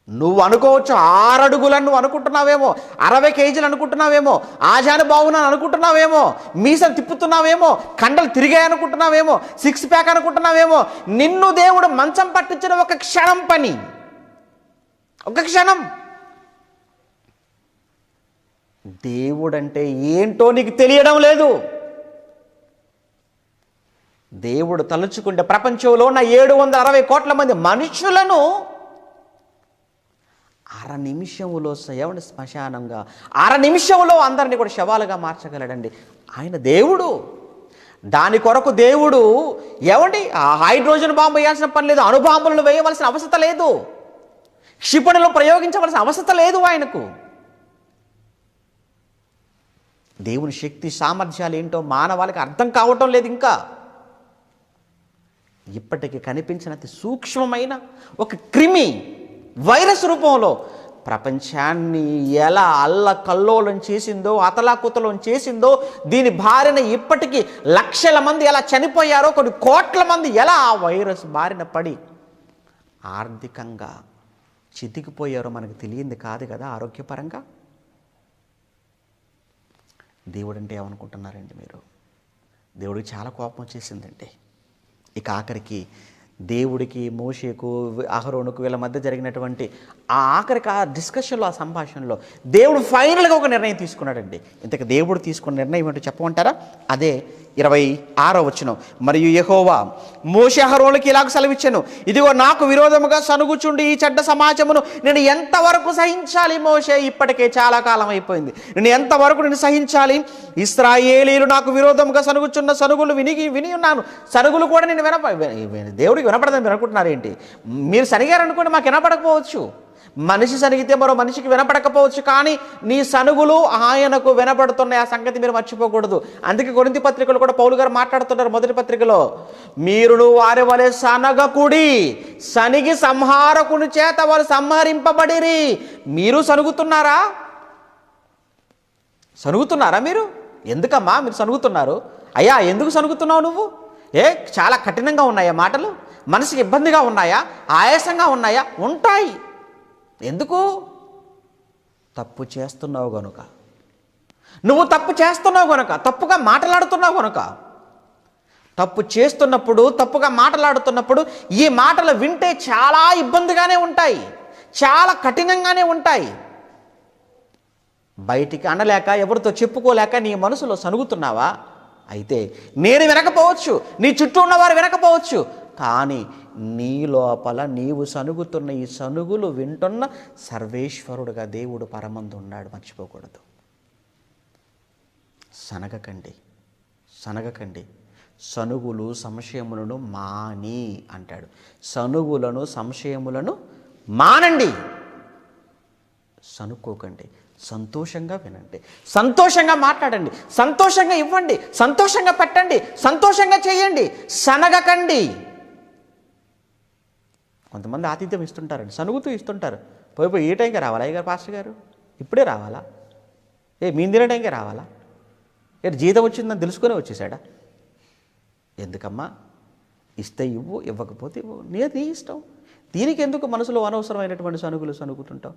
నువ్వు అనుకోవచ్చు 6 అడుగులను నువ్వు అనుకుంటున్నావేమో, 60 కేజీలు అనుకుంటున్నావేమో, ఆజాను బాగున్నాను అనుకుంటున్నావేమో, మీసలు తిప్పుతున్నావేమో, కండలు తిరిగాయి అనుకుంటున్నావేమో, 6 ప్యాక్ అనుకుంటున్నావేమో. నిన్ను దేవుడు మంచం పట్టించిన ఒక క్షణం పని, ఒక క్షణం. దేవుడంటే ఏంటో నీకు తెలియడం లేదు. దేవుడు తలుచుకుంటే ప్రపంచంలో ఉన్న 760 కోట్ల మంది మనుషులను 1/2 నిమిషంలో ఏమండి శ్మశానంగా, 1/2 నిమిషంలో అందరినీ కూడా శవాలుగా మార్చగలడండి ఆయన దేవుడు. దాని కొరకు దేవుడు ఏమండి ఆ హైడ్రోజన్ బాంబు వేయాల్సిన పని లేదు, అణుబాంబులను వేయవలసిన అవసరం లేదు, క్షిపణిలో ప్రయోగించవలసిన అవసరం లేదు ఆయనకు. దేవుని శక్తి సామర్థ్యాలు ఏంటో మానవాళికి అర్థం కావటం లేదు ఇంకా. ఇప్పటికీ కనిపించిన అతి సూక్ష్మమైన ఒక క్రిమి వైరస్ రూపంలో ప్రపంచాన్ని ఎలా అల్లకల్లోలం చేసిందో, అతలాకుతలం చేసిందో, దీని బారిన ఇప్పటికీ లక్షల మంది ఎలా చనిపోయారో, కొన్ని కోట్ల మంది ఎలా ఆ వైరస్ బారిన పడి ఆర్థికంగా చితికిపోయారో మనకు తెలియంది కాదు కదా ఆరోగ్యపరంగా. దేవుడు అంటే ఏమనుకుంటున్నారండి మీరు? దేవుడికి చాలా కోపం వచ్చేసిందండి. ఇక ఆఖరికి దేవుడికి, మోషేకు, అహరోనుకు వీళ్ళ మధ్య జరిగినటువంటి ఆఖరికి ఆ డిస్కషన్లో, ఆ సంభాషణలో దేవుడు ఫైనల్గా ఒక నిర్ణయం తీసుకున్నాడండి. ఇంతకు దేవుడు తీసుకున్న నిర్ణయం ఏంటో చెప్పమంటారా? అదే 26వ వచనం. మరియు యెహోవా మోషే అహరోనులకు ఇలాగ సెలవిచ్చెను, ఇదిగో నాకు విరోధముగా సనుగుచుండి ఈ చెడ్డ సమాజమును నేను ఎంతవరకు సహించాలి? మోషే, ఇప్పటికే చాలా కాలం అయిపోయింది, నేను ఎంతవరకు నేను సహించాలి? ఇశ్రాయేలీయులు నాకు విరోధముగా సనుగుచున్న సనుగులు విని ఉన్నాను. సనుగులు కూడా నేను దేవుడికి వినపడదని మీరు అనుకుంటున్నారు ఏంటి? మీరు సనిగారనుకోండి, మాకు వినపడకపోవచ్చు. మనిషి సనిగితే మరో మనిషికి వినపడకపోవచ్చు, కానీ నీ సనుగులు ఆయనకు వినపడుతున్నాయి. ఆ సంగతి మీరు మర్చిపోకూడదు. అందుకే కొరింథీ పత్రికలో కూడా పౌలు గారు మాట్లాడుతున్నారు మొదటి పత్రికలో, మీరును వారి వలె సనగకుడి, సనిగి సంహారకుని చేత వారు సంహరింపబడిరి. మీరు సనుగుతున్నారా? మీరు? ఎందుకమ్మా మీరు సనుగుతున్నారు? అయ్యా ఎందుకు సనుగుతున్నావు నువ్వు? చాలా కఠినంగా ఉన్నాయా మాటలు? మనసుకి ఇబ్బందిగా ఉన్నాయా? ఆయాసంగా ఉన్నాయా? ఉంటాయి. ఎందుకు? తప్పు చేస్తున్నావు గనుక. నువ్వు తప్పు చేస్తున్నావు గనుక, తప్పుగా మాట్లాడుతున్నావు గనుక. తప్పు చేస్తున్నప్పుడు, తప్పుగా మాట్లాడుతున్నప్పుడు ఈ మాటలు వింటే చాలా ఇబ్బందిగానే ఉంటాయి, చాలా కఠినంగానే ఉంటాయి. బయటికి అనలేక, ఎవరితో చెప్పుకోలేక నీ మనసులో సనుగుతున్నావా? అయితే నేను వినకపోవచ్చు, నీ చుట్టూ ఉన్నవారు వినకపోవచ్చు, కానీ నీ లోపల నీవు సనుగుతున్న ఈ సనుగులు వింటున్న సర్వేశ్వరుడుగా దేవుడు పరమందు ఉన్నాడు, మర్చిపోకూడదు. సనగకండి, సనగకండి. సనుగులు సంశయములను మాని అంటాడు. సనుగులను సంశయములను మానండి. సనుక్కోకండి. సంతోషంగా వినండి, సంతోషంగా మాట్లాడండి, సంతోషంగా ఇవ్వండి, సంతోషంగా పెట్టండి, సంతోషంగా చేయండి. సనగకండి. కొంతమంది ఆతిథ్యం ఇస్తుంటారండి, సనుగుతూ ఇస్తుంటారు. పోయి ఏ టైంకి రావాలా అయ్యగారు పాస్టర్ గారు? ఇప్పుడే రావాలా? మీ తినే టైంకే రావాలా? జీతం వచ్చిందని తెలుసుకునే వచ్చేసాడా? ఎందుకమ్మా? ఇస్తే ఇవ్వు, ఇవ్వకపోతే ఇవ్వు, నీ ఇష్టం. దీనికి ఎందుకు మనసులో అనవసరమైనటువంటి సనుగులు సనుగుతుంటావు?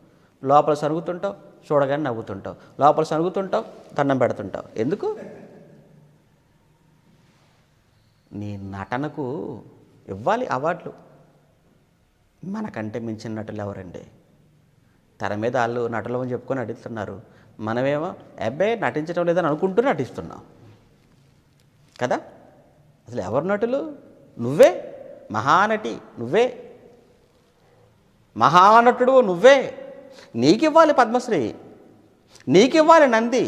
లోపల సనుగుతుంటావు, చూడగానే నవ్వుతుంటావు, లోపల సనుగుతుంటావు, దండం పెడుతుంటావు. ఎందుకు? నీ నటనకు ఇవ్వాలి అవార్డులు. మనకంటే మించిన నటులు ఎవరండి? తెర మీద వాళ్ళు నటులు అని చెప్పుకొని నటిస్తున్నారు. మనమేమో అబ్బాయి నటించడం లేదని అనుకుంటూ నటిస్తున్నాం కదా. అసలు ఎవరు నటులు? నువ్వే మహానటి, నువ్వే మహానటుడు, నువ్వే. నీకివ్వాలి పద్మశ్రీ, నీకివ్వాలి నంది,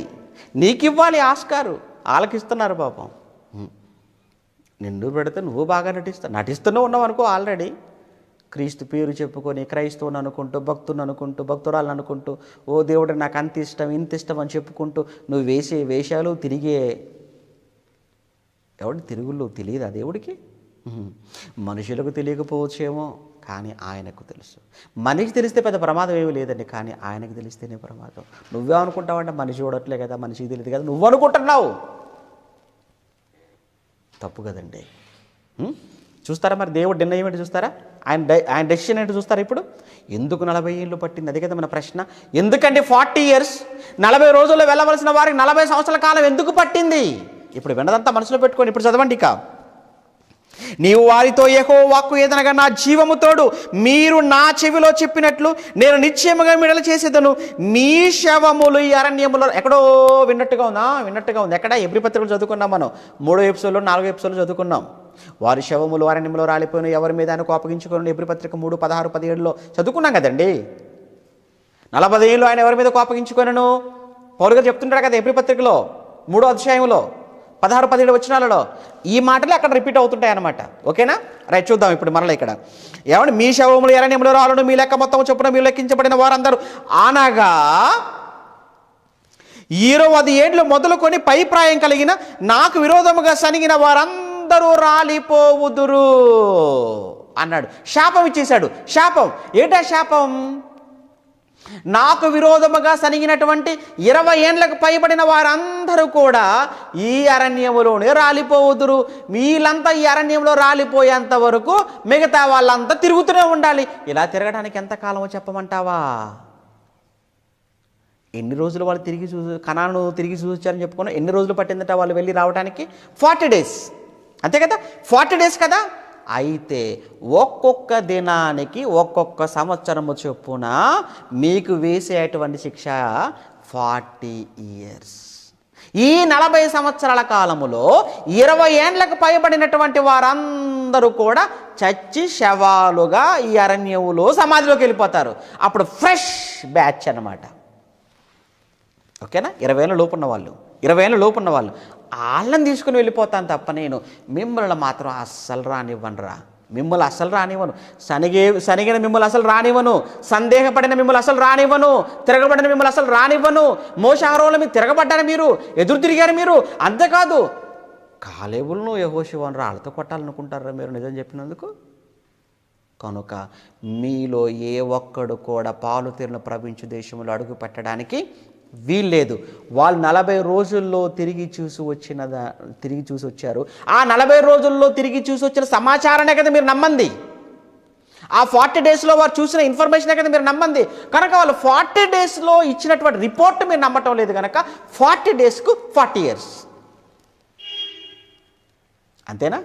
నీకివ్వాలి ఆస్కారు. ఆలకిస్తున్నారు పాపం. నిండు పెడితే నువ్వు బాగా నటిస్తూనే ఉన్నావు అనుకో. ఆల్రెడీ క్రీస్తు పేరు చెప్పుకొని క్రైస్తవుని అనుకుంటూ, భక్తుని అనుకుంటూ, భక్తురాలను అనుకుంటూ, ఓ దేవుడు నాకు అంత ఇష్టం ఇంత ఇష్టం అని చెప్పుకుంటూ నువ్వు వేసే వేషాలు తిరిగే ఎవడు తిరుగుళ్ళు తెలియదు ఆ దేవుడికి. మనుషులకు తెలియకపోవచ్చేమో, కానీ ఆయనకు తెలుసు. మనిషి తెలిస్తే పెద్ద ప్రమాదం ఏమీ లేదండి, కానీ ఆయనకు తెలిస్తేనే ప్రమాదం. నువ్వే అనుకుంటావంటే మనిషి చూడట్లే కదా, మనిషికి తెలియదు కదా, నువ్వు అనుకుంటున్నావు. తప్పు కదండి. చూస్తారా మరి దేవుడు నిర్ణయం ఏంటి చూస్తారా? ఆయన డెసిషన్ ఏంటి చూస్తారా? ఇప్పుడు ఎందుకు 40 ఏళ్ళు పట్టింది? అదే కదా మన ప్రశ్న. ఎందుకండి 40 years? 40 రోజుల్లో వెళ్ళవలసిన వారికి 40 సంవత్సరాల కాలం ఎందుకు పట్టింది? ఇప్పుడు విన్నదంతా మనసులో పెట్టుకొని ఇప్పుడు చదవండి. ఇక నీవు వారితో యెహోవా వాక్కు ఏదనగా నా జీవము తోడు మీరు నా చెవిలో చెప్పినట్లు నేను నిశ్చయముగా విడుదల చేసేదను. మీ శవములు ఈ అరణ్యములో. ఎక్కడో విన్నట్టుగా ఉంది. ఎక్కడ? ఎబ్రీ పత్రికలు చదువుకున్నాం మనం. 3వ ఎపిసోడ్లో 4వ ఎపిసోడ్లో చదువుకున్నాం. వారి శవములు అరణ్యములో రాలిపోయిన ఎవరి మీద ఆయన కోపగించుకొని ఎబ్రీ పత్రిక 3, 16, 17లో చదువుకున్నాం కదండి. 40 ఏళ్ళు ఆయన ఎవరి మీద కోపగించుకొనను పౌలు గారు చెప్తుంటాడు కదా ఎబ్రీ పత్రికలో 3వ అధ్యాయంలో 16, 17 వచనాలలో ఈ మాటలే అక్కడ రిపీట్ అవుతుంటాయి అన్నమాట. ఓకేనా? రైట్, చూద్దాం ఇప్పుడు మరలా ఇక్కడ. ఏమంటే మీ శవములు అరణ్యములో రాలును, మీ లెక్క మొత్తం చొప్పున మీరు లెక్కించబడిన వారందరూ అనగా 20 ఏండ్లు మొదలుకొని పై ప్రాయం కలిగిన నాకు విరోధముగా సనిగిన వారందరూ రాలిపోవుదురు అన్నాడు. శాపం ఇచ్చేశాడు. శాపం ఏంటా శాపం? నాకు విరోధముగా సనిగినటువంటి 20 ఏండ్లకు పైబడిన వారందరూ కూడా ఈ అరణ్యములోనే రాలిపోవుదురు. వీళ్ళంతా ఈ అరణ్యంలో రాలిపోయేంత వరకు మిగతా వాళ్ళంతా తిరుగుతూనే ఉండాలి. ఇలా తిరగడానికి ఎంత కాలమో చెప్పమంటావా? ఎన్ని రోజులు వాళ్ళు కనాను తిరిగి చూసారని చెప్పుకున్నా. ఎన్ని రోజులు పట్టిందట వాళ్ళు వెళ్ళి రావడానికి? 40 days. అంతే కదా, 40 days కదా. అయితే ఒక్కొక్క దినానికి ఒక్కొక్క సంవత్సరము చొప్పున మీకు వేసేటువంటి శిక్ష 40 years. ఈ 40 సంవత్సరాల కాలములో 20 ఏండ్లకు పైబడినటువంటి వారందరూ కూడా చచ్చి శవాలుగా ఈ అరణ్యములో సమాధిలోకి వెళ్ళిపోతారు. అప్పుడు ఫ్రెష్ బ్యాచ్ అన్నమాట. ఓకేనా? 20 ఏళ్ళ లోపు ఉన్న వాళ్ళు వాళ్ళని తీసుకుని వెళ్ళిపోతాను తప్ప నేను మిమ్మల్ని మాత్రం అస్సలు రానివ్వనురా. మిమ్మల్ని అస్సలు రానివ్వను. సనిగిన మిమ్మల్ని అసలు రానివ్వను. సందేహపడిన మిమ్మల్ని అసలు రానివ్వను. తిరగబడిన మిమ్మల్ని అసలు రానివ్వను. మోషారోళ్ళ మీద తిరగబడ్డారు మీరు, ఎదురు తిరిగారు మీరు. అంతేకాదు కాలేబులను యెహోషువను రాళ్ళతో కొట్టాలనుకుంటారా మీరు నిజం చెప్పినందుకు? కనుక మీలో ఏ ఒక్కడు కూడా పాలు తీరిన ప్రవించు దేశంలో అడుగు పెట్టడానికి వీల్లేదు. వాళ్ళు 40 రోజుల్లో తిరిగి చూసి వచ్చారు. ఆ 40 రోజుల్లో తిరిగి చూసి వచ్చిన సమాచారాన్ని కదా మీరు నమ్మంది. ఆ 40 daysలో వారు చూసిన ఇన్ఫర్మేషన్ కదా మీరు నమ్మంది. కనుక వాళ్ళు 40 daysలో ఇచ్చినటువంటి రిపోర్ట్ మీరు నమ్మటం లేదు కనుక 40 daysకు 40 years. అంతేనా?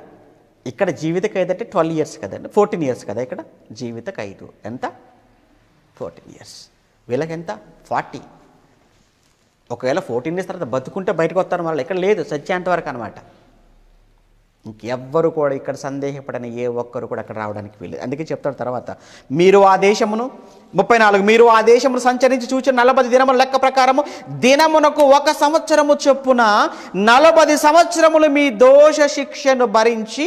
ఇక్కడ జీవిత ఖైదు అంటే 12 years కదండి, 14 years కదా. ఇక్కడ జీవిత ఖైదు ఎంత? 14 years. వీళ్ళకి ఎంత? 40. ఒకవేళ 14 days తర్వాత బతుకుంటే బయటకు వస్తారు మళ్ళీ. ఇక్కడ లేదు, సత్యాంత వరకు అనమాట. ఇంకెవ్వరు కూడా ఇక్కడ సందేహపడని ఏ ఒక్కరు కూడా అక్కడ రావడానికి వీలేదు. అందుకే చెప్తాడు తర్వాత, మీరు ఆ దేశమును 34 మీరు ఆ దేశమును సంచరించి చూచిన 40 దినముల లెక్క ప్రకారము దినమునకు 1 సంవత్సరము చొప్పున 40 సంవత్సరములు మీ దోష శిక్షను భరించి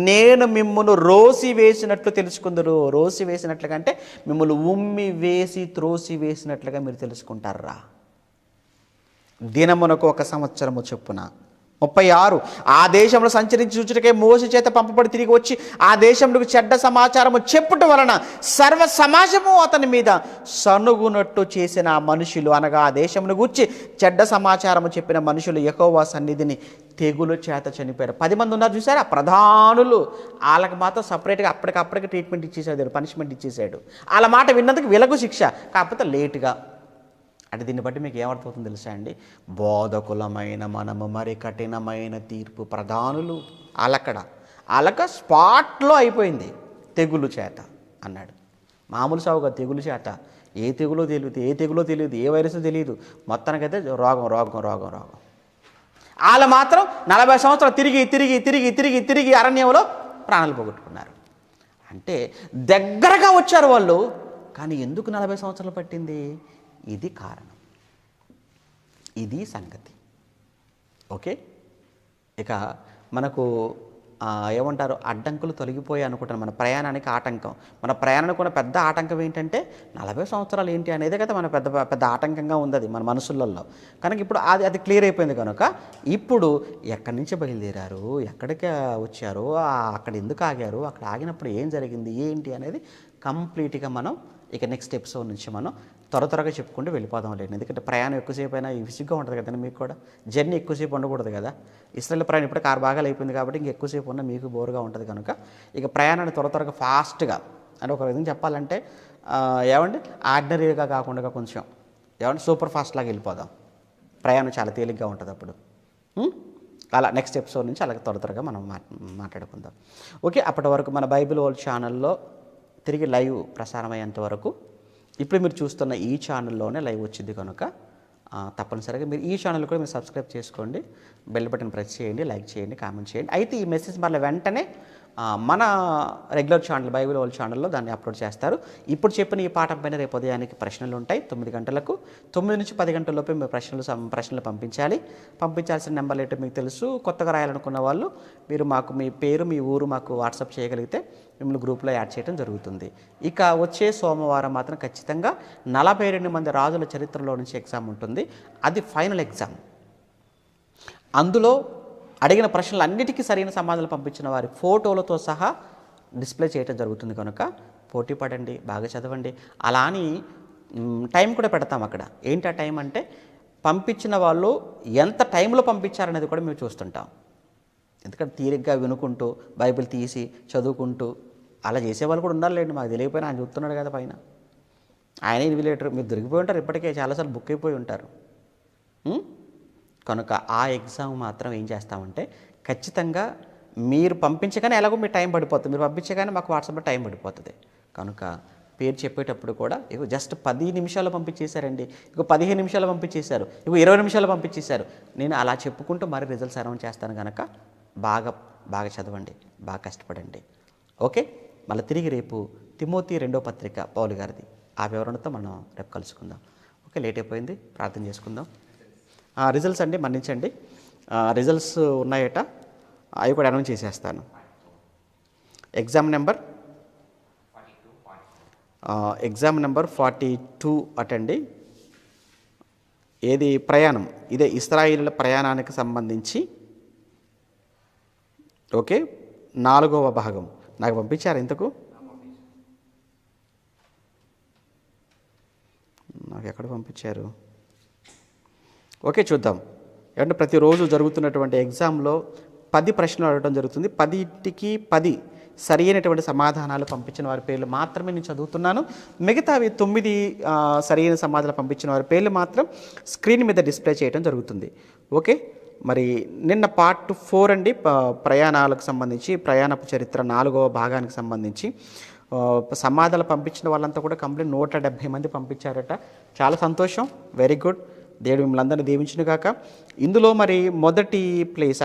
నేను మిమ్మును రోసి వేసినట్లు తెలుసుకుందరు. రోసి వేసినట్లుగా అంటే మిమ్మల్ని ఉమ్మి వేసి త్రోసి వేసినట్లుగా మీరు తెలుసుకుంటారా. దినమునకు 1 సంవత్సరము చొప్పున. 36 ఆ దేశంలో సంచరించి చూచుటకే మోసే చేత పంపబడి తిరిగి వచ్చి ఆ దేశంలోకి చెడ్డ సమాచారము చెప్పుట వలన సర్వ సమాజము అతని మీద సనుగునట్టు చేసిన ఆ మనుషులు, అనగా ఆ దేశంలో గూర్చి చెడ్డ సమాచారము చెప్పిన మనుషులు యెహోవా సన్నిధిని తెగులు చేత చనిపోయారు. 10 మంది ఉన్నారు చూసారా, ప్రధానులు. వాళ్ళకి మాత్రం సపరేట్గా అప్పటికప్పటికి ట్రీట్మెంట్ ఇచ్చేసాడు, పనిష్మెంట్ ఇచ్చేసాడు. వాళ్ళ మాట విన్నందుకు వీళ్ళకు శిక్ష, కాకపోతే లేటుగా. అంటే దీన్ని బట్టి మీకు ఏమర్థమవుతుందో తెలుసా అండి, బోధకులమైన మనము మరి కఠినమైన తీర్పు. ప్రధానులు వాళ్ళక స్పాట్లో అయిపోయింది తెగులు చేత అన్నాడు. మామూలు సాగుగా తెగులు చేత. ఏ తెగులో తెలియదు, ఏ వైరస్ తెలియదు, మొత్తానికైతే రోగం. వాళ్ళు మాత్రం 40 సంవత్సరాలు తిరిగి అరణ్యంలో ప్రాణాలు పోగొట్టుకున్నారు. అంటే దగ్గరగా వచ్చారు వాళ్ళు, కానీ ఎందుకు 40 సంవత్సరాలు పట్టింది? ఇది కారణం, ఇది సంగతి. ఓకే, ఇక మనకు ఏమంటారు, అడ్డంకులు తొలగిపోయాయి అనుకుంటాను. మన ప్రయాణానికి ఆటంకం, మన ప్రయాణానికి ఉన్న పెద్ద ఆటంకం ఏంటంటే 40 సంవత్సరాలు ఏంటి అనేది కదా మన పెద్ద ఆటంకంగా ఉంది అది మన మనసులలో. కనుక ఇప్పుడు అది క్లియర్ అయిపోయింది. కనుక ఇప్పుడు ఎక్కడి నుంచి బయలుదేరారు, ఎక్కడికి వచ్చారు, అక్కడ ఎందుకు ఆగారు, అక్కడ ఆగినప్పుడు ఏం జరిగింది ఏంటి అనేది కంప్లీట్గా మనం ఇక నెక్స్ట్ ఎపిసోడ్ నుంచి మనం త్వరగా చెప్పుకుంటూ వెళ్ళిపోదాం లేదు. ఎందుకంటే ప్రయాణం ఎక్కువసేపు అయినా విసుగ్గా ఉంటుంది కదండి మీకు కూడా. జర్నీ ఎక్కువసేపు ఉండకూడదు కదా. ఇస్రాయేల్ ప్రయాణం ఇప్పుడు 6 భాగాలు అయిపోయింది కాబట్టి ఇంక ఎక్కువసేపు ఉన్నా మీకు బోర్గా ఉంటుంది. కనుక ఇక ప్రయాణాన్ని త్వరగా ఫాస్ట్గా, అంటే ఒక విధంగా చెప్పాలంటే ఏమండి ఆర్డినరీగా కాకుండా కొంచెం సూపర్ ఫాస్ట్ లాగా వెళ్ళిపోదాం. ప్రయాణం చాలా తేలిగ్గా ఉంటుంది అప్పుడు. అలా నెక్స్ట్ ఎపిసోడ్ నుంచి అలాగే త్వరగా మనం మాట్లాడుకుందాం. ఓకే, అప్పటి వరకు మన బైబిల్ వరల్డ్ ఛానల్లో తిరిగి లైవ్ ప్రసారం అయ్యేంత వరకు ఇప్పుడు మీరు చూస్తున్న ఈ ఛానల్లోనే లైవ్ వచ్చింది. కనుక తప్పనిసరిగా మీరు ఈ ఛానల్ కూడా మీరు సబ్స్క్రైబ్ చేసుకోండి, బెల్ బటన్ ప్రెస్ చేయండి, లైక్ చేయండి, కామెంట్ చేయండి. అయితే ఈ మెసేజ్ మళ్ళీ వెంటనే మన రెగ్యులర్ ఛానల్ బైబిల్ వరల్డ్ ఛానల్లో దాన్ని అప్లోడ్ చేస్తారు. ఇప్పుడు చెప్పిన ఈ పాఠం పైన రేపు ఉదయానికి ప్రశ్నలు ఉంటాయి 9 గంటలకు. 9 నుంచి 10 గంటలలోపే మీరు ప్రశ్నలు పంపించాలి. పంపించాల్సిన నెంబర్లు ఏంటో మీకు తెలుసు. కొత్తగా రాయాలనుకున్న వాళ్ళు మీరు మాకు మీ పేరు, మీ ఊరు మాకు వాట్సాప్ చేయగలిగితే మిమ్మల్ని గ్రూప్లో యాడ్ చేయడం జరుగుతుంది. ఇక వచ్చే సోమవారం మాత్రం ఖచ్చితంగా 42 మంది రాజుల చరిత్రలో నుంచి ఎగ్జామ్ ఉంటుంది. అది ఫైనల్ ఎగ్జామ్. అందులో అడిగిన ప్రశ్నలు అన్నిటికీ సరైన సమాధానాలు పంపించిన వారి ఫోటోలతో సహా డిస్ప్లే చేయడం జరుగుతుంది. కనుక పోటీ పడండి, బాగా చదవండి. అలా అని టైం కూడా పెడతాం అక్కడ. ఏంటి ఆ టైం అంటే పంపించిన వాళ్ళు ఎంత టైంలో పంపించారనేది కూడా మేము చూస్తుంటాం. ఎందుకంటే తీరిగ్గా వినుకుంటూ బైబిల్ తీసి చదువుకుంటూ అలా చేసేవాళ్ళు కూడా ఉండాలండి. మాకు తెలియకపోయినా ఆయన చూస్తున్నాడు కదా పైన. ఆయన ఇన్విలేటర్ మీరు దొరికిపోయి ఉంటారు, ఇప్పటికే చాలాసార్లు బుక్ అయిపోయి ఉంటారు. కనుక ఆ ఎగ్జామ్ మాత్రం ఏం చేస్తామంటే ఖచ్చితంగా మీరు పంపించగానే ఎలాగో మీ టైం పడిపోతుంది. మీరు పంపించగానే మాకు వాట్సాప్లో టైం పడిపోతుంది. కనుక పేరు చెప్పేటప్పుడు కూడా ఇక జస్ట్ 10 నిమిషాలు పంపించేశారండి, ఇక 15 నిమిషాలు పంపించేశారు, ఇక 20 నిమిషాలు పంపించేశారు. నేను అలా చెప్పుకుంటూ మరి రిజల్ట్స్ అనౌన్స్ చేస్తాను. కనుక బాగా చదవండి, బాగా కష్టపడండి. ఓకే, మళ్ళీ తిరిగి రేపు తిమోతి 2వ పత్రిక పౌలు గారిది ఆ వివరణతో మనం రేపు కలుసుకుందాం. ఓకే, లేట్ అయిపోయింది, ప్రార్థన చేసుకుందాం. రిజల్ట్స్ అండి మన్నించండి, రిజల్ట్స్ ఉన్నాయట, అవి కూడా అనౌన్స్ చేసేస్తాను. Exam number 42 అటండి. ఏది ప్రయాణం, ఇదే ఇశ్రాయేలు ప్రయాణానికి సంబంధించి. ఓకే, 4వ భాగం నాకు పంపించారు. ఇంతకు నాకు ఎక్కడ పంపించారు? ఓకే, చూద్దాం. అంటే ప్రతిరోజు జరుగుతున్నటువంటి ఎగ్జామ్లో 10 ప్రశ్నలు అడగడం జరుగుతుంది. 10కి 10 సరి అయినటువంటి సమాధానాలు పంపించిన వారి పేర్లు మాత్రమే నేను చదువుతున్నాను. మిగతావి 9 సరైన సమాధానాలు పంపించిన వారి పేర్లు మాత్రం స్క్రీన్ మీద డిస్ప్లే చేయడం జరుగుతుంది. ఓకే, మరి నిన్న పార్ట్ 4 అండి, ప్రయాణాలకు సంబంధించి ప్రయాణపు చరిత్ర 4వ భాగానికి సంబంధించి సమాధానాలు పంపించిన వాళ్ళంతా కూడా కంప్లీట్ 170 మంది పంపించారట. చాలా సంతోషం, వెరీ గుడ్. దేవుడు మిమ్మల్ని అందరినీ దీవించును గాక. ఇందులో మరి మొదటి ప్లేస్